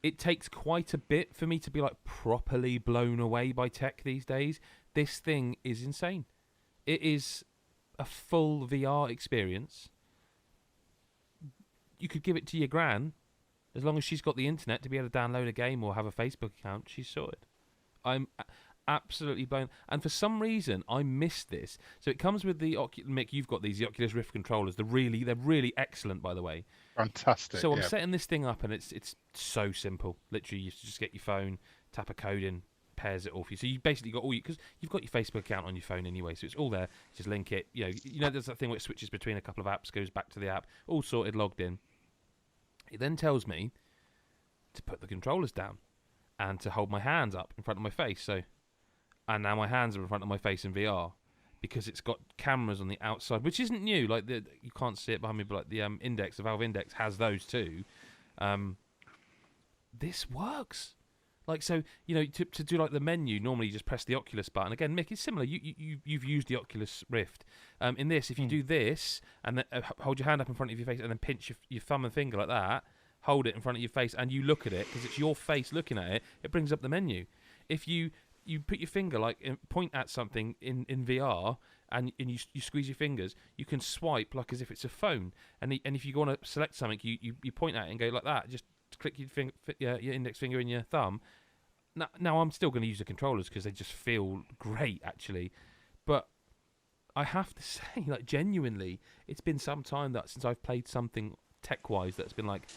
it takes quite a bit for me to be like properly blown away by tech these days. This thing is insane. It is a full VR experience. You could give it to your gran, as long as she's got the internet to be able to download a game or have a Facebook account, she's sorted. I'm absolutely blown. And for some reason, I missed this. So it comes with the Mick, you've got the Oculus Rift controllers. They're really excellent, by the way. Fantastic. So I'm setting this thing up, and it's so simple. Literally, you just get your phone, tap a code in, pairs it all for you. So you basically got because you've got your Facebook account on your phone anyway, so it's all there. Just link it. You know, there's that thing where it switches between a couple of apps, goes back to the app, all sorted, logged in. It then tells me to put the controllers down and to hold my hands up in front of my face. And now my hands are in front of my face in VR because it's got cameras on the outside, which isn't new. Like you can't see it behind me, but like the Valve Index has those too. This works. Like, so, to do like the menu, normally you just press the Oculus button. Again, Mick, it's similar. You've used the Oculus Rift. In this, if you do this and then hold your hand up in front of your face and then pinch your thumb and finger like that, hold it in front of your face and you look at it because it's your face looking at it, it brings up the menu. If you put your finger point at something in VR and you squeeze your fingers, you can swipe like as if it's a phone. And if you want to select something, you point at it and go like that. Just click your index finger and your thumb. Now I'm still going to use the controllers because they just feel great actually, but I have to say, like, genuinely, it's been some time since I've played something tech-wise that's been like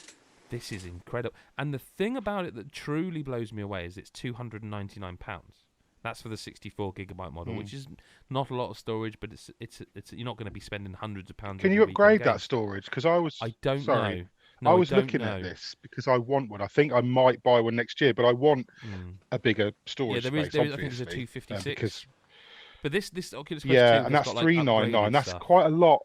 this is incredible. And the thing about it that truly blows me away is it's £299. That's for the 64GB model, which is not a lot of storage, but it's you're not going to be spending hundreds of pounds. Can you upgrade that storage? Because I don't know. No, I was looking at this because I want one. I think I might buy one next year, but I want a bigger storage space. I think there's a 256. But this Oculus Quest 2 and that's got, like, $399. That's stuff. quite a lot.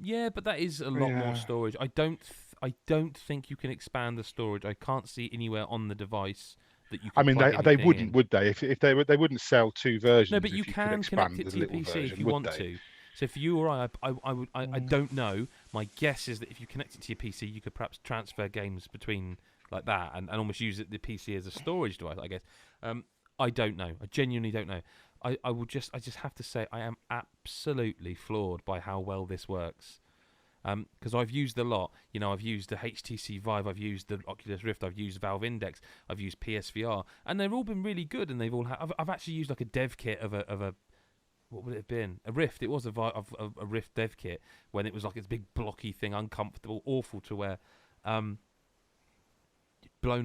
Yeah, but that is a lot more storage. I don't think you can expand the storage. I can't see anywhere on the device that you can. I mean, they wouldn't, would they? If they wouldn't sell two versions. No, but you can connect it to your PC if you want to. So for you or I don't know. My guess is that if you connect it to your PC, you could perhaps transfer games between like that and almost use the PC as a storage device, I guess. I don't know. I genuinely don't know. I just have to say I am absolutely floored by how well this works. Because I've used a lot. I've used the HTC Vive, I've used the Oculus Rift, I've used Valve Index, I've used PSVR, and they've all been really good. And they've all I've actually used like a dev kit of a what would it have been? A Rift. It was a Rift dev kit when it was like this big blocky thing, uncomfortable, awful to wear. Blown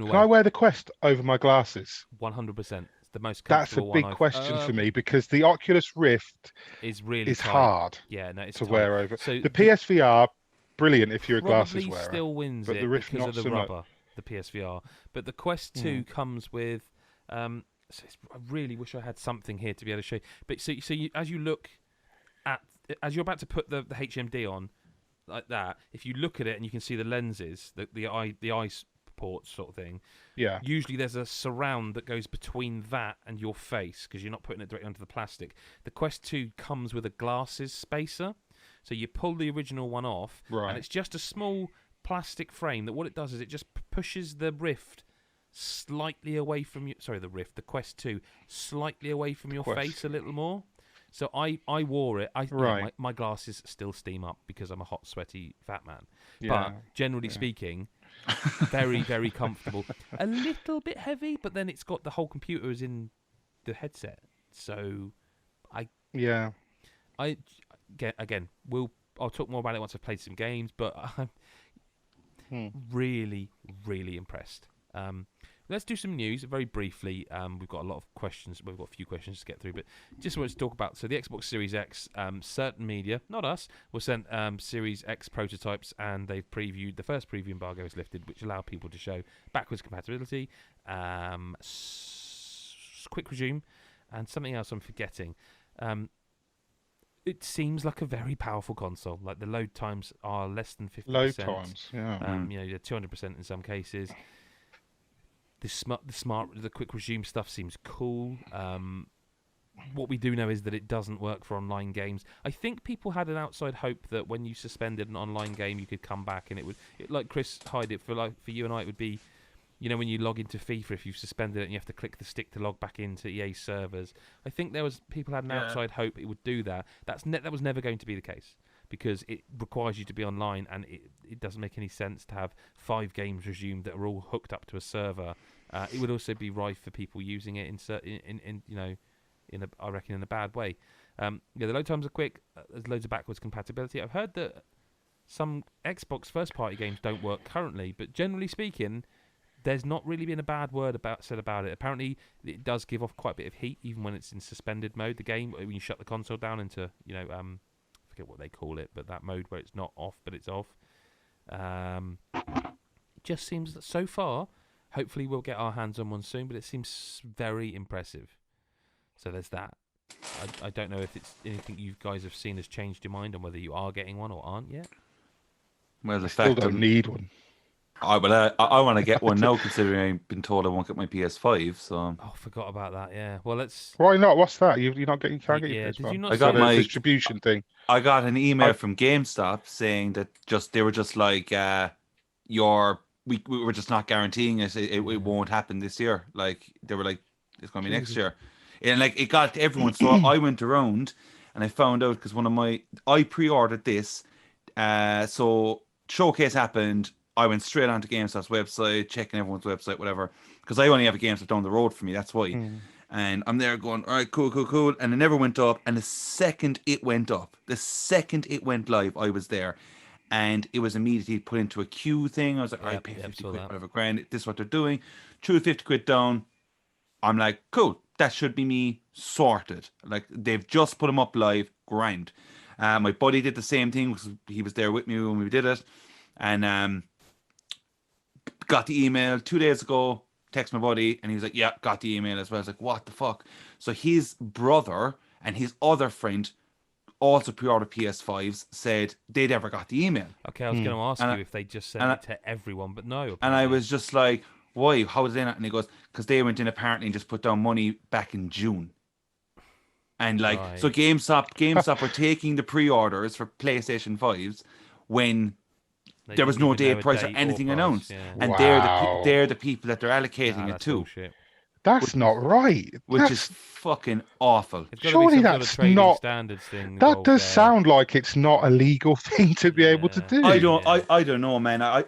away. Can I wear the Quest over my glasses? 100%. It's the most That's comfortable a big question for me because the Oculus Rift is hard. Yeah, no, it's to tight. wear over. So the PSVR, brilliant if you're a glasses wearer. Still wins but it the Rift because not of the so rubber, much. the PSVR. But the Quest 2 comes with. I really wish I had something here to be able to show you. But as you're about to put the HMD on like that, if you look at it and you can see the lenses, the eye ports sort of thing. Yeah. Usually there's a surround that goes between that and your face because you're not putting it directly onto the plastic. The Quest 2 comes with a glasses spacer, so you pull the original one off, and it's just a small plastic frame that what it does is it just pushes the Rift slightly away from you. Sorry, the Quest 2 slightly away from your face a little more. So I wore it. My glasses still steam up because I'm a hot, sweaty, fat man. Yeah. But generally speaking, very, very comfortable. A little bit heavy, but then it's got the whole computer is in the headset. So I'll talk more about it once I've played some games. But I'm really, really impressed. Let's do some news very briefly. We've got a lot of questions. We've got a few questions to get through, but just wanted to talk about. So the Xbox Series X, certain media, not us, was sent Series X prototypes, and they've previewed. The first preview embargo is lifted, which allowed people to show backwards compatibility, quick resume, and something else I'm forgetting. It seems like a very powerful console. Like the load times are less than 50%. Load times, yeah. 200% in some cases. The quick resume stuff seems cool. What we do know is that it doesn't work for online games. I think people had an outside hope that when you suspended an online game, you could come back and it would, like Chris Hyde, it for you and I, it would be, when you log into FIFA, if you've suspended it and you have to click the stick to log back into EA servers. I think people had an outside hope it would do that. That was never going to be the case because it requires you to be online, and it doesn't make any sense to have 5 games resumed that are all hooked up to a server. It would also be rife for people using it I reckon in a bad way. The load times are quick. There's loads of backwards compatibility. I've heard that some Xbox first-party games don't work currently, but generally speaking, there's not really been a bad word said about it. Apparently, it does give off quite a bit of heat even when it's in suspended mode. The game, when you shut the console down into, I forget what they call it, but that mode where it's not off but it's off. Just seems that so far. Hopefully we'll get our hands on one soon, but it seems very impressive. So there's that. I don't know if it's anything you guys have seen has changed your mind on whether you are getting one or aren't yet. Well, the Still don't need one. I want to get one now, considering I've been told I won't get my PS5. So I forgot about that. Yeah. Well, let's. Why not? What's that? You can't get your PS5. Did you not I got my distribution thing. I got an email from GameStop saying that they were just like we were just not guaranteeing it. It won't happen this year. Like they were like it's going to be next year, and like it got to everyone. So I went around and I found out because I pre-ordered this. So showcase happened. I went straight onto GameStop's website, checking everyone's website, whatever, because I only have a GameStop down the road for me. That's why. And I'm there going, all right, cool. And it never went up. And the second it went live, I was there. and it was immediately put into a queue thing. I was like, all right, pay 50 quid, whatever, grand. This is what they're doing. Threw 50 quid down. I'm like, cool, that should be me sorted. Like, they've just put them up live, grand. My buddy did the same thing because he was there with me when we did it, and got the email 2 days ago. Text my buddy, and he was like, yeah, got the email as well. I was like, what the fuck? So his brother and his other friend also pre-ordered PS5s, said they'd ever got the email. Okay, I was going to ask you if they just sent it to everyone, but no. Apparently. And I was just like, why? How did they not? And he goes, because they went in apparently and just put down money back in June. And like, so GameStop were taking the pre-orders for PlayStation 5s when there was no day price or anything announced. Yeah. And they're the people that they're allocating it to. Bullshit. That's not right. Which is fucking awful. Surely that's not. Standards thing that does sound like it's not a legal thing to be able to do. I don't know, man. I've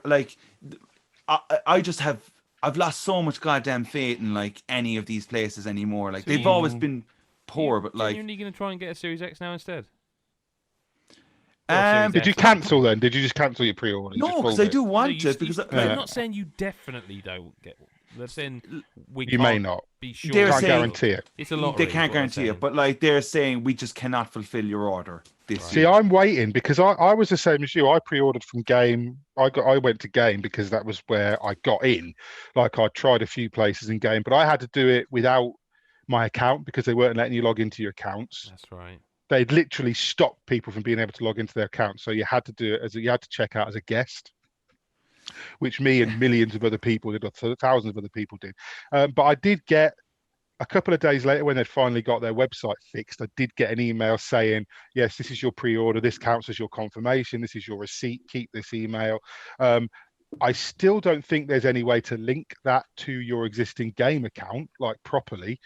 lost so much goddamn faith in like any of these places anymore. Like, they've always been poor, but like. Are you going to try and get a Series X now instead? Did you cancel then? Did you just cancel your pre-order? No, because I do want it. Because they're not saying you definitely don't get. They're saying you may not be sure. They're can't saying, guarantee it. It's a lottery. They can't guarantee it, but like they're saying we just cannot fulfill your order. See, I'm waiting because I was the same as you. I pre-ordered from Game. I went to Game because that was where I got in. Like, I tried a few places in Game, but I had to do it without my account because they weren't letting you log into your accounts. That's right. They'd literally stopped people from being able to log into their accounts, so you had to do it you had to check out as a guest, which me and millions of other people did, or thousands of other people did. But I did get, a couple of days later, when they'd finally got their website fixed, I did get an email saying, yes, this is your pre-order, this counts as your confirmation, this is your receipt, keep this email. I still don't think there's any way to link that to your existing Game account, like, properly.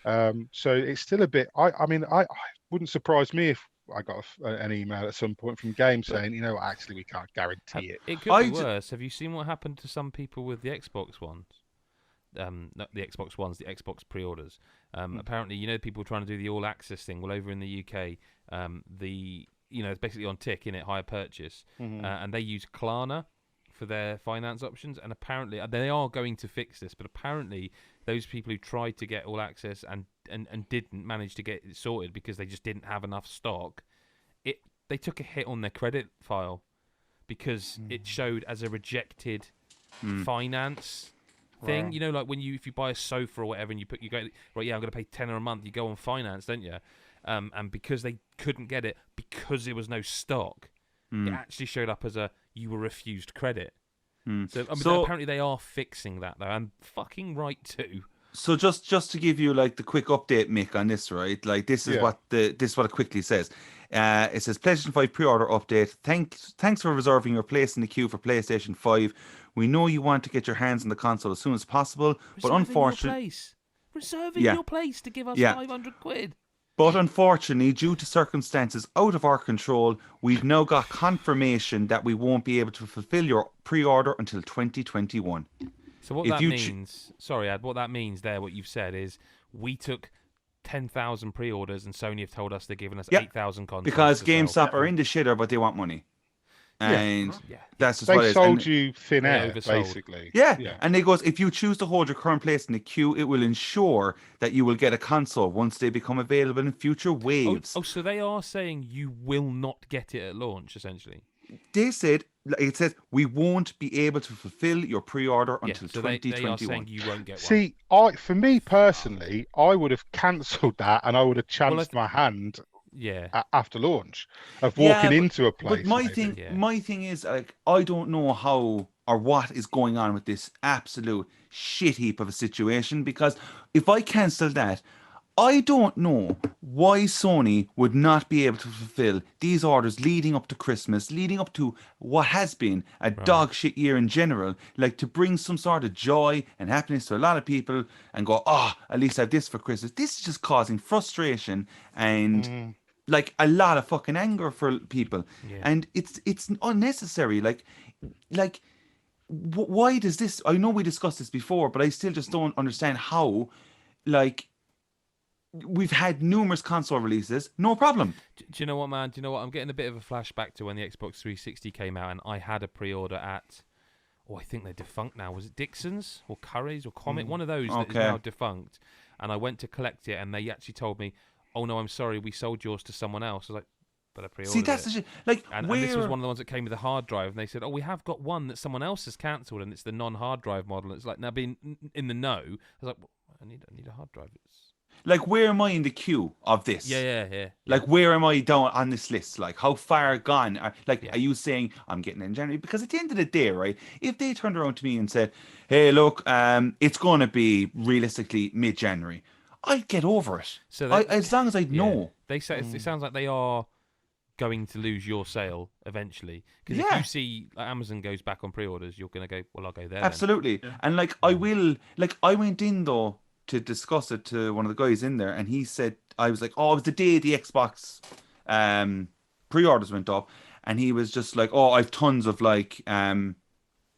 So it's still a bit, I mean, I wouldn't surprise me if I got an email at some point from Game saying, actually, we can't guarantee it. It could be worse. Have you seen what happened to some people with the Xbox ones? Not the Xbox Ones, the Xbox pre-orders. Apparently, people trying to do the all access thing. Well, over in the UK, it's basically on tick, innit, hire purchase, and they use Klarna for their finance options. And apparently, they are going to fix this, but apparently, those people who tried to get all access and didn't manage to get it sorted because they just didn't have enough stock, they took a hit on their credit file because it showed as a rejected finance thing. Right. Like if you buy a sofa or whatever and you go, right, yeah, I'm going to pay £10 a month, you go on finance, don't you? And because they couldn't get it because there was no stock, it actually showed up as you were refused credit. So apparently they are fixing that though, and fucking right too. So just to give you like the quick update, Mick, on this, right? Like this is what it quickly says. It says PlayStation 5 pre-order update. Thanks for reserving your place in the queue for PlayStation 5. We know you want to get your hands on the console as soon as possible, but unfortunately, reserving your place to give us 500 quid. But unfortunately, due to circumstances out of our control, we've now got confirmation that we won't be able to fulfill your pre-order until 2021. So what that means, sorry, Ad, what that means there, what you've said is we took 10,000 pre-orders and Sony have told us they're giving us 8,000 consoles. Because GameStop are in the shitter, but they want money. And that's just they what it is. Sold you thin air, basically. Yeah. And it goes, if you choose to hold your current place in the queue, it will ensure that you will get a console once they become available in future waves. Oh, so they are saying you will not get it at launch, essentially. They said, it says, we won't be able to fulfill your pre-order until 2021. They are saying you won't get one. See, for me personally, I would have cancelled that and I would have chanced my hand. After launch of walking into a place. But my thing is, like, I don't know how or what is going on with this absolute shit heap of a situation, because if I cancel that, I don't know why Sony would not be able to fulfill these orders leading up to Christmas, leading up to what has been a dog shit year in general, like to bring some sort of joy and happiness to a lot of people and go, at least I have this for Christmas. This is just causing frustration and like a lot of fucking anger for people. And it's unnecessary. Like why does this, I know we discussed this before, but I still just don't understand how, like, we've had numerous console releases, no problem. Do you know what, man? Do you know what? I'm getting a bit of a flashback to when the Xbox 360 came out, and I had a pre-order at. Oh, I think they're defunct now. Was it Dixon's or Curry's or Comet? One of those that is now defunct. And I went to collect it, and they actually told me, "Oh no, I'm sorry, we sold yours to someone else." I was like, "But I pre-ordered." See, that's the shit. Like, and this was one of the ones that came with a hard drive, and they said, "Oh, we have got one that someone else has cancelled, and it's the non-hard drive model." It's like, now being in the know, I was like, well, I need a hard drive. Like, where am I in the queue of this? Yeah. Like, where am I down on this list? Like, how far gone? Are you saying I'm getting it in January? Because at the end of the day, right, if they turned around to me and said, "Hey, look, it's going to be realistically mid-January," I'd get over it. So as long as I know. They say it sounds like they are going to lose your sale eventually. Because if you see Amazon goes back on pre-orders, you're going to go, well, I'll go there. Absolutely. Then. And like, I went in though to discuss it to one of the guys in there, and he said, I was like, oh, it was the day the Xbox pre-orders went up, and he was just like, oh, I've tons of like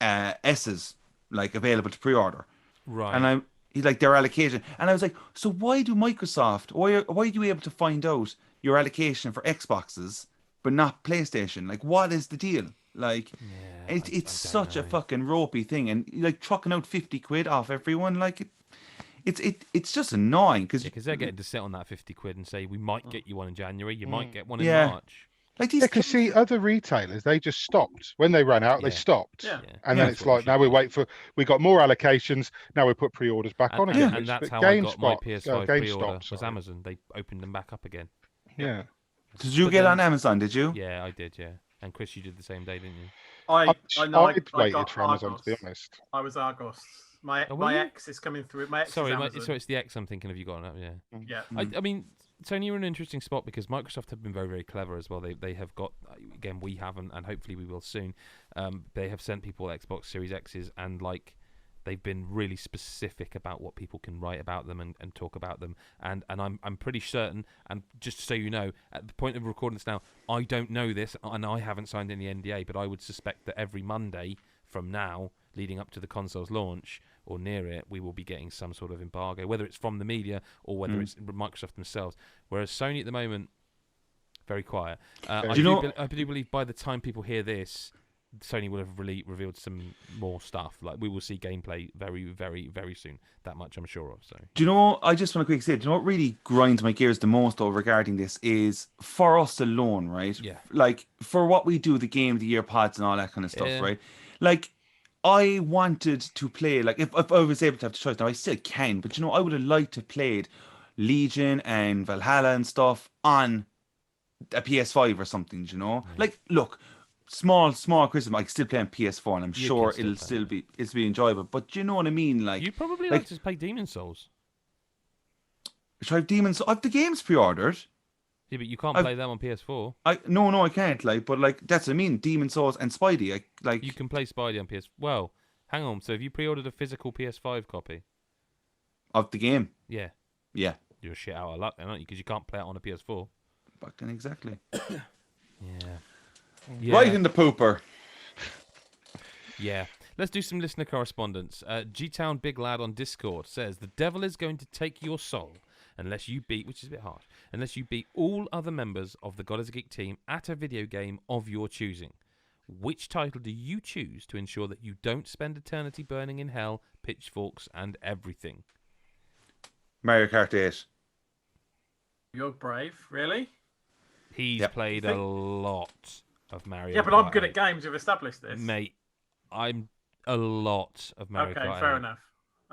S's like available to pre-order. Right. And he's like, their allocation. And I was like, so why do Microsoft, why are you able to find out your allocation for Xboxes but not PlayStation? Like, what is the deal? Like, it's such a fucking ropey thing, and like trucking out 50 quid off everyone, like it's just annoying because they're getting to sit on that 50 quid and say, we might get you one in January, you might get one in March. Like because see, other retailers, they just stopped when they ran out. They stopped, and then it's like, now we got more allocations. Now we put pre-orders back on again. And that's how I got my PS5 pre-order. Was Amazon? They opened them back up again. Yeah. Did you get on Amazon? Did you? Yeah, I did. Yeah, and Chris, you did the same day, didn't you? I waited for Amazon, to be honest. I was Argos. My X is coming through. My X sorry, is Amazon. It's the X I'm thinking of. You got on that? Yeah. I mean, Tony, you're in an interesting spot because Microsoft have been very, very clever as well. They have got, again, we haven't, and hopefully we will soon. They have sent people Xbox Series X's, and like they've been really specific about what people can write about them and talk about them. And I'm pretty certain, and just so you know, at the point of recording this now, I don't know this, and I haven't signed any NDA, but I would suspect that every Monday from now, leading up to the console's launch or near it, we will be getting some sort of embargo, whether it's from the media or whether it's Microsoft themselves. Whereas Sony at the moment, very quiet. I do believe by the time people hear this, Sony will have revealed some more stuff. Like, we will see gameplay very, very, very soon. That much I'm sure of. So, do you know? I just want to quickly say, do you know what really grinds my gears the most though regarding this is for us alone, right? Yeah. Like for what we do, the game, the earpods, and all that kind of stuff, right? Like, I wanted to play, like, if I was able to have the choice, now I still can, but you know, I would have liked to have played Legion and Valhalla and stuff on a PS5 or something, you know? Like, look, small criticism, I can still play on PS4, and I'm sure it'll be enjoyable, but do you know what I mean? Like, you probably like to play Demon Souls. Should I have Demon Souls? I've the games pre-ordered. Yeah, but you can't play them on PS4. No, I can't. Like, but like that's what I mean. Demon Souls and Spidey. You can play Spidey on PS. Well, hang on. So have you pre-ordered a physical PS5 copy of the game? Yeah. You're shit out of luck, then, aren't you? Because you can't play it on a PS4. Fucking exactly. Yeah. Right in the pooper. Yeah. Let's do some listener correspondence. G-Town Big Lad on Discord says, the devil is going to take your soul unless you beat, which is a bit harsh, unless you beat all other members of the God is a Geek team at a video game of your choosing. Which title do you choose to ensure that you don't spend eternity burning in hell, pitchforks, and everything? Mario Kart 8. You're brave, really? He's played a lot of Mario Kart. Yeah, but I'm good at games. You've established this. Mate, I'm a lot of Mario Kart. Okay, fair enough.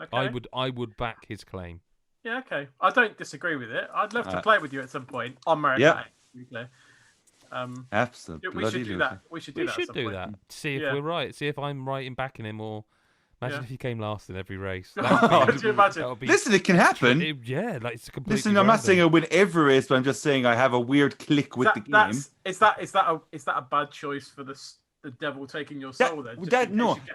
Okay. I would back his claim. Yeah, okay. I don't disagree with it. I'd love to play it with you at some point on Mario Kart 8. Absolutely. We should do that. We should do that. See if we're right. See if I'm right in backing him, or imagine if he came last in every race. Could you imagine? Listen, it can happen. Like it's completely. Listen, I'm not saying I win every race, but I'm just saying I have a weird click with the game. Is that a bad choice for the devil taking your soul?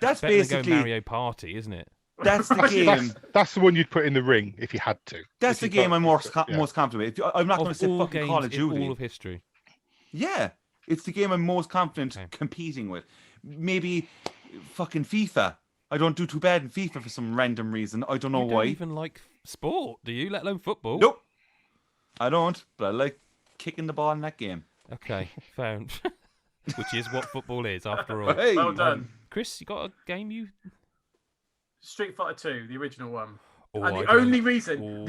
That's basically Mario Party, isn't it? That's the game. That's the one you'd put in the ring if you had to. That's the game I'm most confident with. I'm not going to say fucking Call of Duty. All of history. Yeah, it's the game I'm most confident competing with. Maybe fucking FIFA. I don't do too bad in FIFA for some random reason. I don't know why. You don't even like sport, do you? Let alone football. Nope. I don't, but I like kicking the ball in that game. Okay, fair. Which is what football is, after all. Hey, Well done. Chris, you got a game you? Street Fighter 2, the original one. Oh, And I the don't- only reason,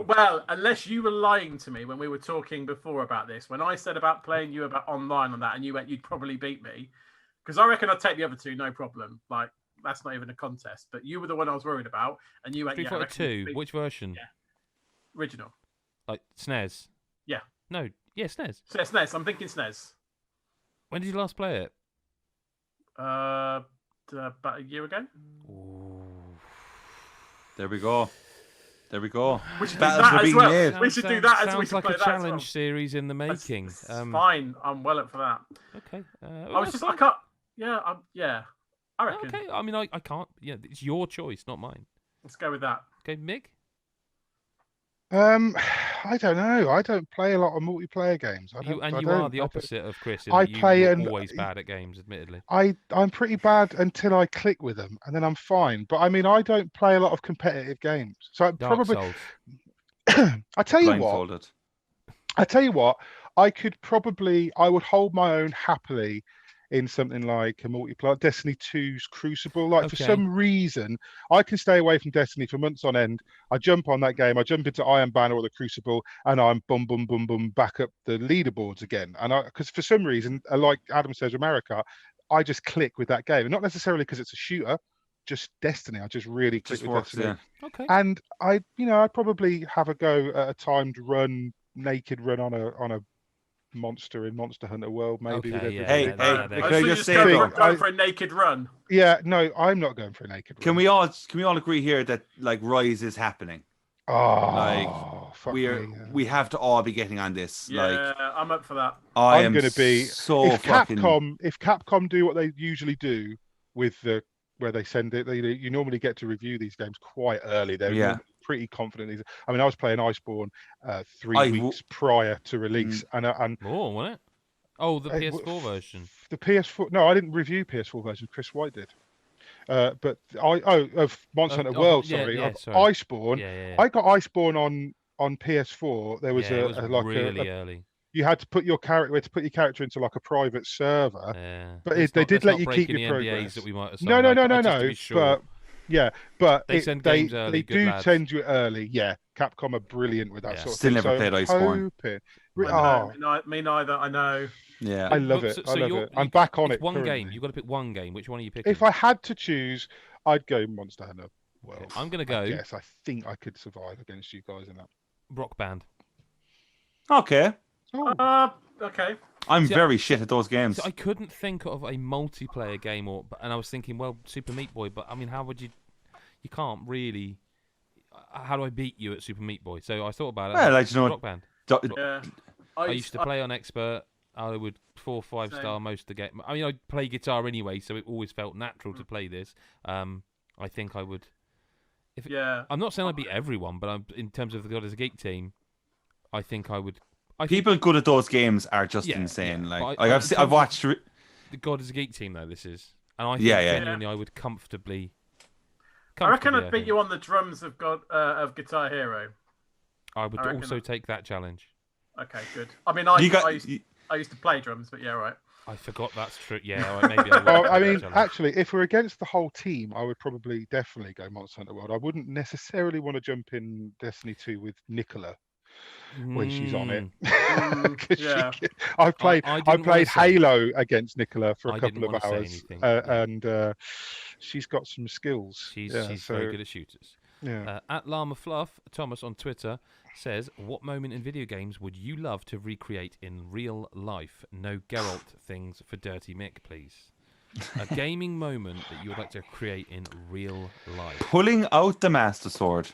well, unless you were lying to me when we were talking before about this, when I said about playing you about online on that, and you went, you'd probably beat me, because I reckon I'd take the other two, no problem. Like, that's not even a contest. But you were the one I was worried about, and you went, Street I Fighter reckon you'd 2. beat-" Which version? Yeah. Original. Like SNES. Yeah. No. Yeah, SNES. So SNES. I'm thinking SNES. When did you last play it? About a year ago. There we go. There we go. We should do Battles that were as being well. made. We should do that as we Sounds should like play a that as challenge well. series in the making. It's fine. I'm well up for that. Okay. I was just, I can't. Yeah. I reckon. Okay. I mean, I can't. Yeah, it's your choice, not mine. Let's go with that. Okay, Mick. I don't know. I don't play a lot of multiplayer games. You are the opposite of Chris. In I that play you're and- always bad at games, admittedly. I'm pretty bad until I click with them, and then I'm fine. But I mean, I don't play a lot of competitive games, so I Dark probably. Souls. I tell you what. Blindfolded. I would hold my own happily in something like a multiplayer Destiny 2's Crucible. Like for Okay. some reason, I can stay away from Destiny for months on end. I jump on that game, I jump into Iron Banner or the Crucible, and I'm boom back up the leaderboards again. And because for some reason, like Adam says, America, I just click with that game, and not necessarily because it's a shooter. Just Destiny. I just really click Just with works, Destiny. yeah. Okay. And I'd probably have a go at a timed run, naked run on a monster in Monster Hunter World, maybe. Okay, with yeah, everything. yeah, Hey, yeah, can I I was just just say going though? for, going for a naked run. Yeah, no, I'm not going for a naked run. Can we all agree here that like Rise is happening? Oh, fuck We me. we have to all be getting on this. Yeah, Like I'm up for that. I I'm am going to be so if fucking. Capcom do what they usually do with where they send it, you normally get to review these games quite early. They're Yeah. normally pretty confident. I mean, I was playing Iceborne 3 I weeks prior to release, and More, wasn't it? Oh, the Hey, PS4 version. the PS4. No, I didn't review PS4 version. Chris White did. But of Monster Hunter World. yeah, Sorry, yeah, of sorry. Iceborne. Yeah. I got Iceborne on PS4. There was yeah, it was really a early. you had to put your character into like a private server. Yeah. But Let's they not- did let's let not you break keep any your NDAs progress. that we might have No, signed, just to no. be sure. But They send games early, they good do lads. send you early. Yeah, Capcom are brilliant with that Yeah. sort of Still thing. never So played I'm Iceborne. hoping- I Oh, know, me neither. I know. I But- love but it. I love you're- it. I'm back on it's it. one game. currently. You've got to pick one game. Which one are you picking? If I had to choose, I'd go Monster Hunter World. Okay, I'm going to go Yes, I think I could survive against you guys in that. Rock Band. Okay, Oh, Okay. I'm See, very shit at those games. So I couldn't think of a multiplayer game, and I was thinking, well, Super Meat Boy. But I mean, how would you? You can't really. How do I beat you at Super Meat Boy? So I thought about it. Well, like, you know, Rock Band. Yeah. I used to play on Expert. I would 4 or 5 Same. star most of the game. I mean, I play guitar anyway, so it always felt natural to play this. I think I would. Yeah. I'm not saying I'd beat everyone, but in terms of the God is a Geek team, I think I would. People good at those games are just Yeah, insane. yeah. Like, But in terms I've of- watched. The God is a Geek team, though, this is. And I think Yeah, yeah. genuinely I would comfortably. I reckon I'd I beat think. you on the drums of Guitar Hero. I would I reckon also take that challenge. Okay, good. I mean, You got. I used to play drums, but yeah, right. I forgot that's true. Yeah, all right, maybe I would. well, take I that mean, challenge. actually, if we're against the whole team, I would probably definitely go Monster Hunter World. I wouldn't necessarily want to jump in Destiny 2 with Nicola when she's on it. Mm, 'Cause yeah. I've played I I didn't wanna played say- Halo against Nicola for I a didn't couple of wanna say hours, anything, yeah. and she's got some skills. She's yeah, very good at shooters. Yeah. At Llama Fluff, Thomas on Twitter says, "What moment in video games would you love to recreate in real life? No Geralt things for Dirty Mick, please. A gaming moment that you would like to create in real life." Pulling out the Master Sword.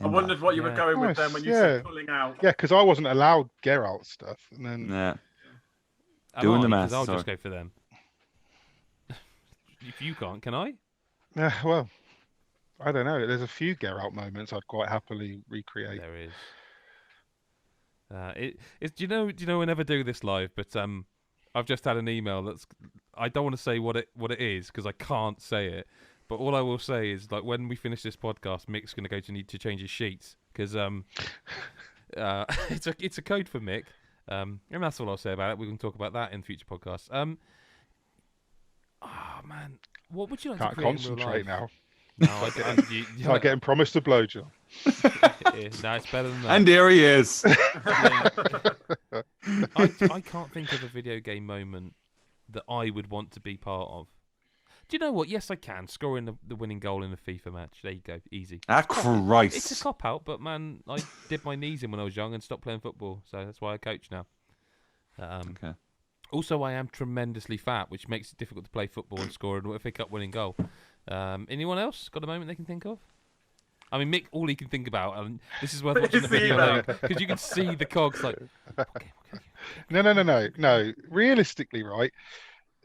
I wondered what you were Yeah. going with Nice, then when you yeah. said pulling out. Yeah, because I wasn't allowed Geralt stuff, and then Yeah. Am Doing I? the 'Cause math, I'll sorry. just go for them. If you can't, can I? well, I don't know. There's a few Geralt moments I'd quite happily recreate. There is. Do you know we never do this live, but I've just had an email that's I don't want to say what it is because I can't say it. But all I will say is like when we finish this podcast, Mick's going to need to change his sheets because It's a code for Mick. And that's all I'll say about it. We can talk about that in future podcasts. Oh man, what would you like Can't to create in real concentrate life? now. No, It's like getting promised a blowjob. No, it's better than that. And there he is. I can't think of a video game moment that I would want to be part of. Do you know what? Yes, I can. Scoring the winning goal in a FIFA match. There you go. Easy. Ah, Christ. It's a cop-out, but man, I did my knees in when I was young and stopped playing football, so that's why I coach now. Okay. Also, I am tremendously fat, which makes it difficult to play football and score and pick up winning goal. Anyone else got a moment they can think of? I mean, Mick, all he can think about, and this is worth watching the video because you can see the cogs like. Okay. No. Realistically, right?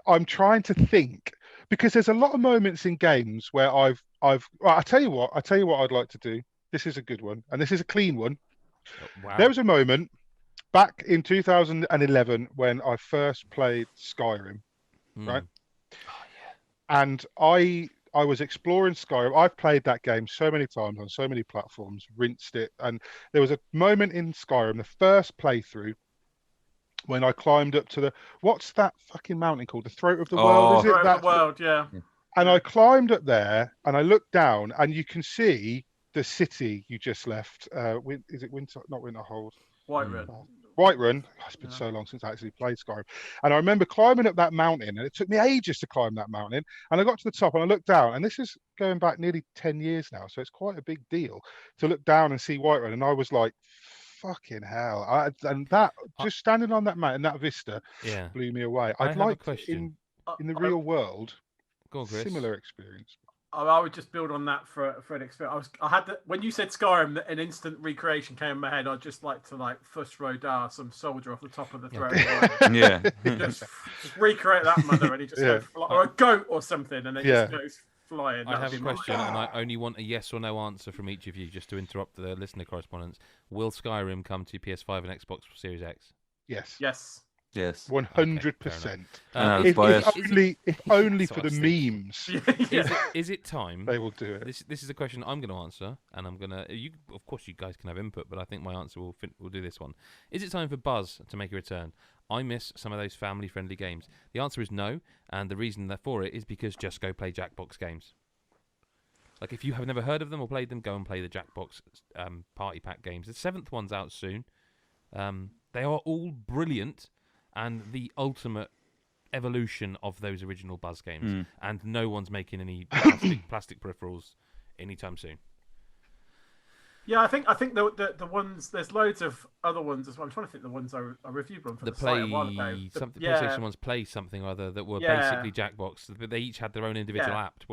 I'm trying to think because there's a lot of moments in games where I've. Well, I tell you what I'd like to do. This is a good one, and this is a clean one. Wow. There was a moment back in 2011 when I first played Skyrim, right? And I was exploring Skyrim. I've played that game so many times on so many platforms, rinsed it. And there was a moment in Skyrim, the first playthrough, when I climbed up to what's that fucking mountain called? The Throat of the World, is it? Throat of the World, yeah. And I climbed up there and I looked down and you can see the city you just left. Is it Winter? Not Winterhold. Whiterun. Whiterun. It's been so long since I actually played Skyrim. And I remember climbing up that mountain, and it took me ages to climb that mountain. And I got to the top and I looked down, and this is going back nearly 10 years now, so it's quite a big deal to look down and see Whiterun. And I was like, fucking hell. And that, just standing on that mountain, that vista, blew me away. I'd like in the real world, Go on, Chris. Similar experience. I would just build on that for an experience. When you said Skyrim, an instant recreation came in my head. I'd just like to Fuss Rodar, some soldier off the top of the throne. Yeah. just recreate that mother, and he just goes or a goat or something, and it just goes flying. I have a question, and I only want a yes or no answer from each of you, just to interrupt the listener correspondence. Will Skyrim come to PS5 and Xbox Series X? Yes. Yes. Yes. 100%. If only for the memes. Is it time? They will do it. This is a question I'm going to answer, and I'm going to. Of course, you guys can have input, but I think my answer will do this one. Is it time for Buzz to make a return? I miss some of those family-friendly games. The answer is no, and the reason for it is because just go play Jackbox games. Like, if you have never heard of them or played them, go and play the Jackbox Party Pack games. The 7th one's out soon. They are all brilliant and the ultimate evolution of those original Buzz games. And no one's making any plastic peripherals anytime soon. Yeah, I think the ones, there's loads of other ones as well. I'm trying to think the ones I reviewed one for the site a while ago. PlayStation ones Play something or other that were basically Jackbox, but they each had their own individual app.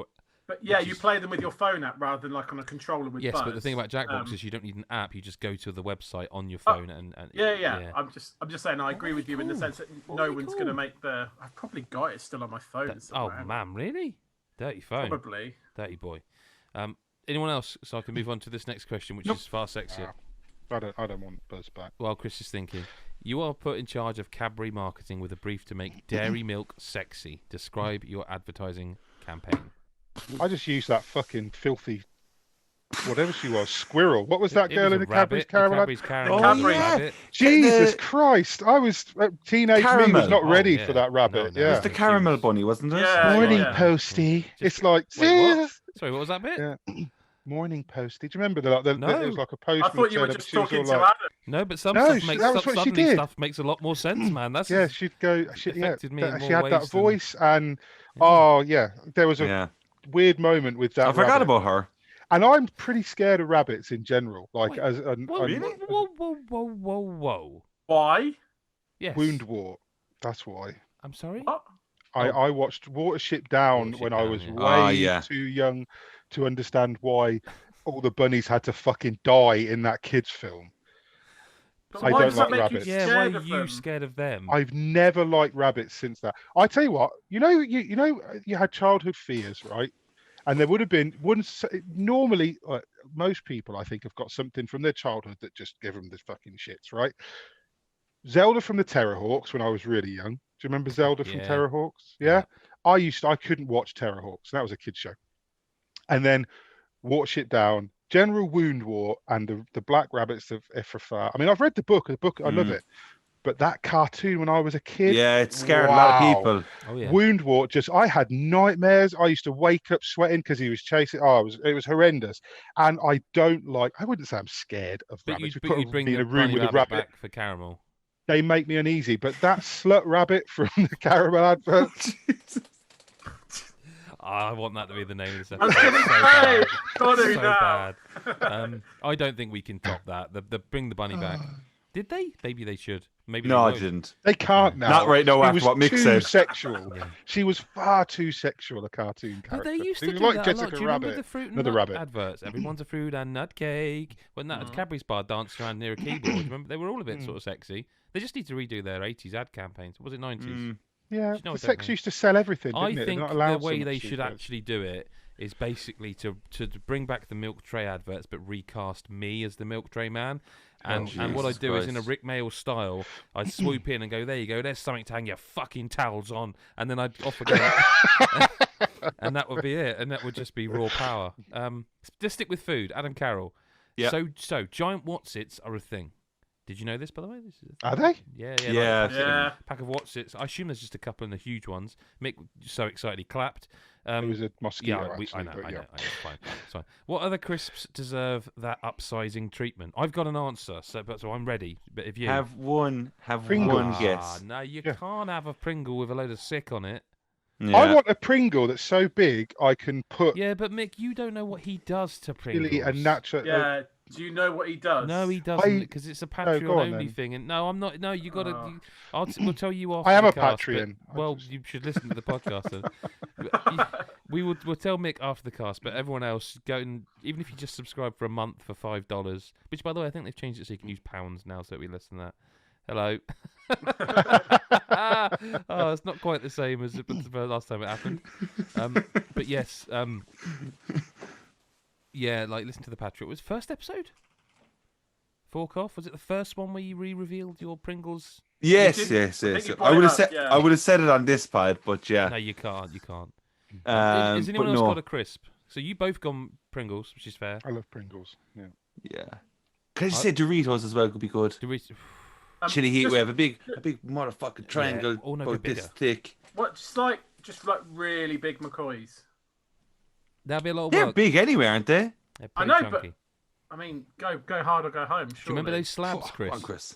But you play them with your phone app rather than on a controller with Buzz. But the thing about Jackbox is you don't need an app. You just go to the website on your phone and I'm just saying I agree with you in the sense that no one's going to make the. I've probably got it still on my phone. Man, really? Dirty phone. Probably. Dirty boy. Anyone else? So I can move on to this next question, which is far sexier. I don't want Buzz back. Well, Chris is thinking. You are put in charge of Cadbury marketing with a brief to make dairy milk sexy. Describe your advertising campaign. I just used that fucking filthy, whatever she was, squirrel. What was that girl in the Cadbury's caramel? Rabbit. Jesus Christ! I was teenage me was not ready for that rabbit. It was the caramel bunny, wasn't it? Morning Posty. It's like. What? Sorry, what was that bit? Yeah. Morning Posty. Do you remember that? There was like a post. I thought you were just talking to Adam. No, but stuff makes a lot more sense, man. That's she'd go. She had that than... voice, and there was a weird moment with that. I forgot about her. And I'm pretty scared of rabbits in general. Like, really? Whoa. Why? Yes. Woundwort. That's why. I'm sorry. What? I watched Watership Down when I was way too young to understand why all the bunnies had to fucking die in that kids' film. But I don't like rabbits. Why are you scared of them? I've never liked rabbits since that. I tell you what, you had childhood fears, right? And there would have been normally most people I think have got something from their childhood that just give them the fucking shits, right? Zelda from the Terrorhawks when I was really young. Do you remember Zelda from Terrorhawks? Yeah. I couldn't watch Terrorhawks. That was a kid's show. And then Watership Down, General Woundwort and the Black Rabbits of Ifrafar. I mean, I've read the book. I love it. But that cartoon when I was a kid, it scared a lot of people. Oh yeah. Woundwort, I had nightmares. I used to wake up sweating because he was chasing. It was horrendous. And I wouldn't say I'm scared of rabbits. You'd bring me in a room with a rabbit rabbit back for caramel. They make me uneasy. But that slut rabbit from the caramel advert. I want that to be the name of this I was episode. going to say, So bad. I don't think we can top that. The bring the bunny back. Did they? Maybe they should. Maybe No, they I didn't. They can't now. Not right now She after was what Mick too said. Sexual. Yeah. She was far too sexual a cartoon character. But they used She to was do like that Jessica a lot. Do you remember Rabbit. the fruit and Another nut rabbit. adverts? Everyone's a fruit and nut cake. When that Cadbury's bar danced around near a keyboard, do you remember? They were all a bit sort of sexy. They just need to redo their 80s ad campaigns. Was it 90s? Yeah, you know, the sex used to sell everything, didn't I it? They're think not the allowed so way much they these should days. actually do it is basically to bring back the milk tray adverts, but recast me as the milk tray man. And what I Jesus do is in a Christ. Rick Mail style, I swoop in and go, there you go, there's something to hang your fucking towels on, and then I'd off again, and that would be it, and that would just be raw power. Just stick with food, Adam Carroll. Yeah. So giant Watsits are a thing. Did you know this, by the way? This is Are they? Yeah. Yeah. Pack of Watsits. I assume there's just a couple in the huge ones. Mick so excited he clapped. It was a mosquito. Yeah, actually, I know. but yeah. It's fine. It's fine. What other crisps deserve that upsizing treatment? I've got an answer, so I'm ready. But if you Have one Pringles. guess. no, you can't have a Pringle with a load of sick on it. Yeah. I want a Pringle that's so big I can put Yeah, but Mick, you don't know what he does to Pringles. chili and natural. Yeah. Do you know what he does? No, he doesn't, because it's a go on Patreon only then. thing. And no, I'm not. No, you got to. We'll tell you off. I am the a cast, but- Patreon. Well, you should listen to the podcast. Then. We'll tell Mick after the cast, but everyone else go and even if you just subscribe for a month for $5, which by the way I think they've changed it so you can use pounds now, so we listen to that. Hello. Oh, it's not quite the same as the last time it happened. But yes. Yeah, like listen to the Patreon. It was first episode? Fork off? Was it the first one where you re-revealed your Pringles? Yes. I think you I brought would it have up, said yeah. I would have said it on this pod, but yeah. No, you can't. You can't. But Has anyone else no. got a crisp? So you both gone Pringles, which is fair. I love Pringles. Yeah. Yeah. Can I just say Doritos as well could be good. Chili heat just- wave, a big motherfucking triangle, Oh, no, about bit this bigger. thick. What? Just like really big McCoys. That'd be a lot of They're work. big anyway, aren't they? They're I pretty know, but- chunky. I mean, go hard or go home. Do you remember surely. those slabs, Chris? Come on, Chris.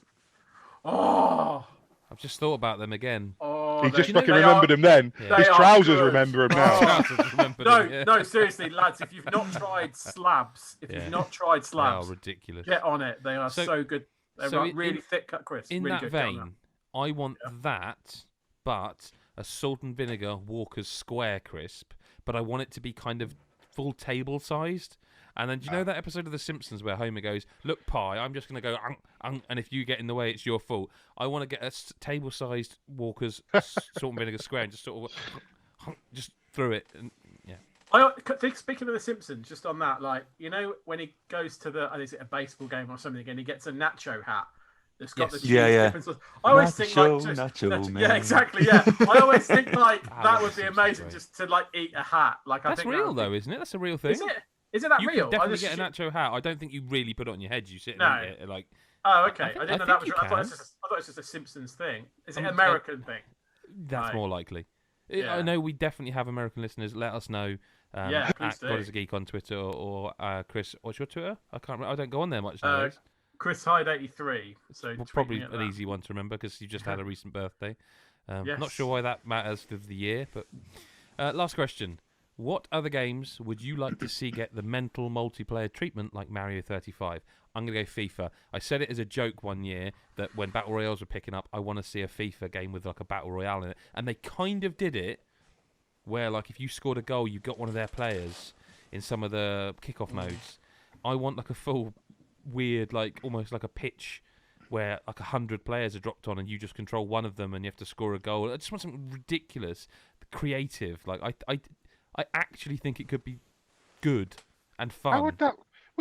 Oh, I've just thought about them again. He just they- fucking they remembered are- him then. Yeah. His They are trousers good. remember him now. Trousers remember them, yeah. No, seriously, lads. If you've not tried slabs, Yeah. you've not tried They are slabs, ridiculous. get on it. They are So- so good. They're so like in- really thick cut crisps. In really that good. Get on vein, I want that, but a salt and vinegar Walker's Square crisp, but I want it to be kind of full table sized. And then do you know that episode of The Simpsons where Homer goes, "Look, pie, I'm just going to go, and if you get in the way, it's your fault." I want to get a table sized Walker's salt and vinegar square and just sort of just through it. And, yeah. I think, speaking of The Simpsons, just on that, like, you know, when he goes to is it a baseball game or something, and he gets a nacho hat that's got Yes. the Yeah. different sauce. I always think like Nacho, man. yeah, exactly, yeah. I always think like Ah, that The would be Simpsons amazing great. just to like eat a hat. Like I That's think real, that would though, isn't it? That's a real thing. be... Is it that You real? could definitely I just... get a nacho hat. I don't think you really put it on your head. You sit and No. eat it. Like, Oh, okay. I I, think- didn't I know that think was. you I thought, can. it was just a Simpsons thing. Is it an I'm- American thing? that's Right. more likely. Yeah. I know we definitely have American listeners. Let us know. Yeah, please at do. God is a Geek on Twitter or Chris. What's your Twitter? I can't remember. I don't go on there much Uh, nowadays. Chris Hyde 83. So Well, tweet probably me at an that. easy one to remember because you just had a recent birthday. Not Yes. sure why that matters to the year, but last question. What other games would you like to see get the mental multiplayer treatment like Mario 35? I'm going to go FIFA. I said it as a joke one year that when Battle Royales were picking up, I want to see a FIFA game with like a Battle Royale in it. And they kind of did it where like if you scored a goal, you got one of their players in some of the kickoff modes. I want like a full weird, like almost like a pitch where like 100 players are dropped on and you just control one of them and you have to score a goal. I just want something ridiculous, creative. Like I actually think it could be good and fun. How would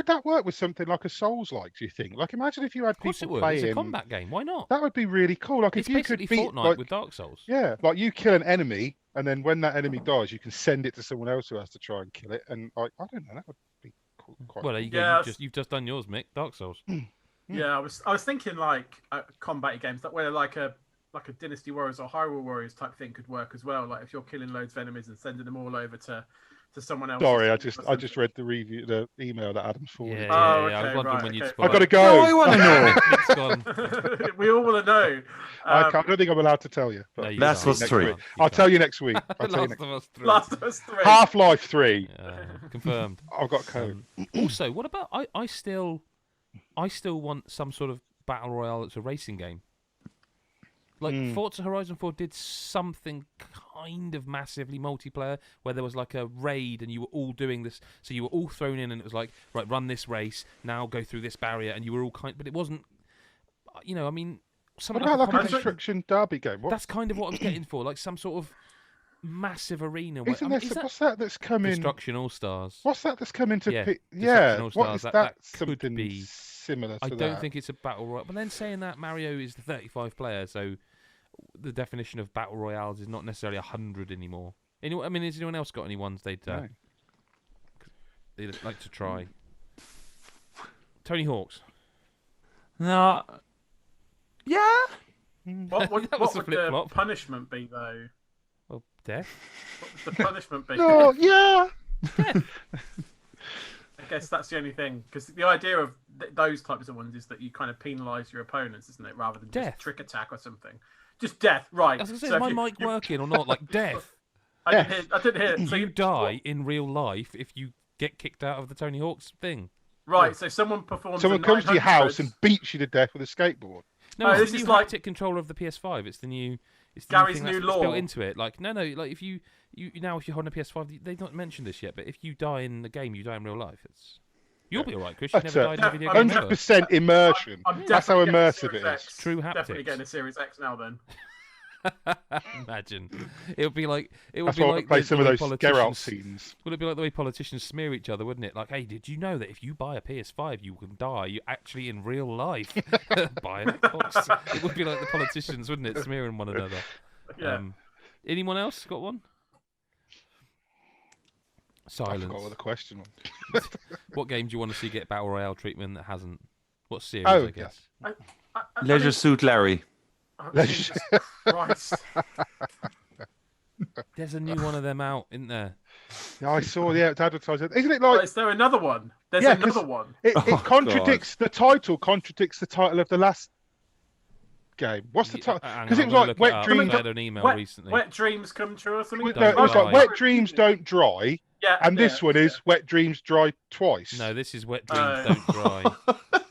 that work with something like a Souls-like? Do you think? Like, imagine if you had Of course it people would. playing. It's a combat game. Why not? That would be really cool. Like, It's if you could basically beat, Fortnite like, with Dark Souls. yeah, like you kill an enemy, and then when that enemy dies, you can send it to someone else who has to try and kill it. And like, I don't know, that would be quite. Well, there you go. Yeah, You've just done yours, Mick. Dark Souls. Yeah, I was thinking like combat games that where like a Dynasty Warriors or Hyrule Warriors type thing could work as well. Like if you're killing loads of enemies and sending them all over to someone else. Sorry, I just read the email that Adam's forwarded. Yeah, okay, I was wondering when you'd spot I've got to it. go. No, I want to know. Mick's gone. We all want to know. I don't think I'm allowed to tell you. But No, you Last can't. of Us 3. I'll tell you next week. I'll tell you Last next of Us 3. Last of Us 3. Half-Life 3. Confirmed. I've got code. Also, what about I still want some sort of battle royale that's a racing game. Like Forza Horizon 4 did something kind of massively multiplayer where there was like a raid and you were all doing this. So you were all thrown in and it was like, right, run this race, now go through this barrier, and you were all but it wasn't, I mean... What about like a Destruction Derby game? That's kind of what I was getting for, like some sort of massive arena. Isn't there, what's that that's coming? Destruction All-Stars. What's that that's coming to... Destruction All-Stars. What is that could something be... similar to I that? don't think it's a battle royale. But then saying that, Mario is the 35 player, so the definition of battle royales is not necessarily 100 anymore. Has anyone else got any ones they'd like to try? Tony Hawk's. No. Yeah. What would That was a the flip-flop. punishment be though? Well, death. What would the punishment be? No, yeah. I guess that's the only thing, because the idea of those types of ones is that you kind of penalise your opponents, isn't it, rather than just Death. trick attack or something. Just death, right? I was going to say, So is if my mic working or not? Like death. I didn't hear. So You die in real life if you get kicked out of the Tony Hawk's thing. Right, so someone performs. Someone a comes to your 900. house and beats you to death with a skateboard. No, Oh, it's this the is new like- haptic controller of the PS5. It's the new. It's the Gary's thing new that's law. built into it. Like no, like if you now if you're holding a PS5, they've not mentioned this yet. But if you die in the game, you die in real life. You'll be alright, Chris. You've That's never died in a video game ever. 100% immersion. I'm That's how definitely getting a immersive Series it is. X. True Definitely haptics. getting a Series X now. Then Imagine. It would be like That's why I like play the some of way those Geralt scenes. Would it be like the way politicians smear each other, wouldn't it? Like, hey, did you know that if you buy a PS5, you can die? You actually in real life buy an Xbox. It would be like the politicians, wouldn't it, smearing one another? yeah. Anyone else got one? I Silence. forgot what the question was. What game do you want to see get battle royale treatment that hasn't? What series? Oh, I guess. Leisure Suit Larry. Oh, Jesus Christ. There's a new one of them out, isn't there? Yeah, I saw it's advertised. Isn't it Oh, like is there another one? There's Yeah, 'cause- another one. it Oh, contradicts the title? Contradicts the title of the last game. What's the title? Because it was like Wet Dreams. I had an email Wet, recently. wet dreams come true or something. No, it was Dry. like Wet Dreams Don't Dry, Yeah, and this one is Wet Dreams Dry Twice. No, this is Wet Dreams Don't Dry.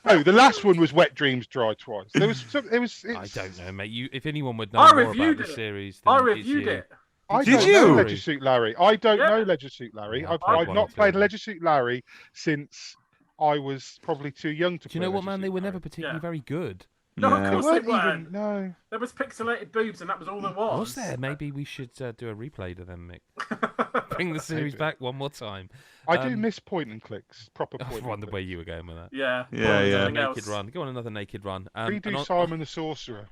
Oh, the last one was Wet Dreams Dry Twice. There was some, I don't know, mate. If anyone would know I more about reviewed the it. series, then I it's reviewed you. it. I Did don't you? know Leisure Suit Larry. I don't Yeah. know Leisure Suit Larry. Yeah, I've I played one not or played two. Leisure Suit Larry since I was probably too young to Do play you know what, Leisure man? Suit They were Larry. never particularly Yeah. very good. No, Yeah. of course They they weren't weren't. even, no. There was pixelated boobs, and that was all there was. Was there? Maybe we should do a replay to them, Mick. Bring the series Maybe. back one more time. I do miss point and clicks. Proper I point and wonder clicks. where you were going with that. Yeah. Yeah, Well, yeah. something Naked else. run. Go on another naked run. Redo and Simon the Sorcerer.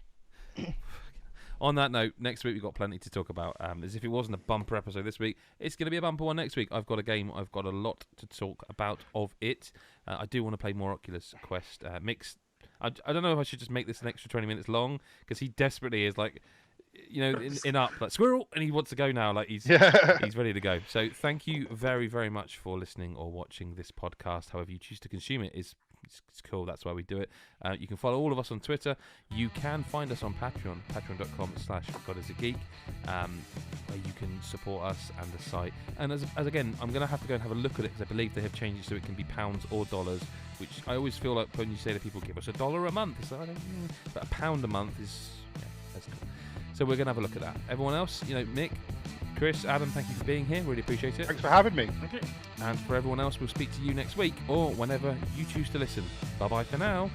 on that note, next week we've got plenty to talk about. As if it wasn't a bumper episode this week, it's going to be a bumper one next week. I've got a game. I've got a lot to talk about of it. I do want to play more Oculus Quest. Mick's. I don't know if I should just make this an extra 20 minutes long because he desperately is like, in up like squirrel, and he wants to go now. Like he's ready to go. So thank you very, very much for listening or watching this podcast. However you choose to consume it is. It's cool. That's why we do it. You can follow all of us on Twitter. You can find us on Patreon, patreon.com/GodIsAGeek, where you can support us and the site. And as again, I'm going to have to go and have a look at it because I believe they have changed it so it can be pounds or dollars, which I always feel like when you say to people, give us $1 a month, it's like, but £1 a month is, that's cool. So we're going to have a look at that. Everyone else, Mick, Chris, Adam, thank you for being here. Really appreciate it. Thanks for having me. Okay. And for everyone else, we'll speak to you next week or whenever you choose to listen. Bye-bye for now.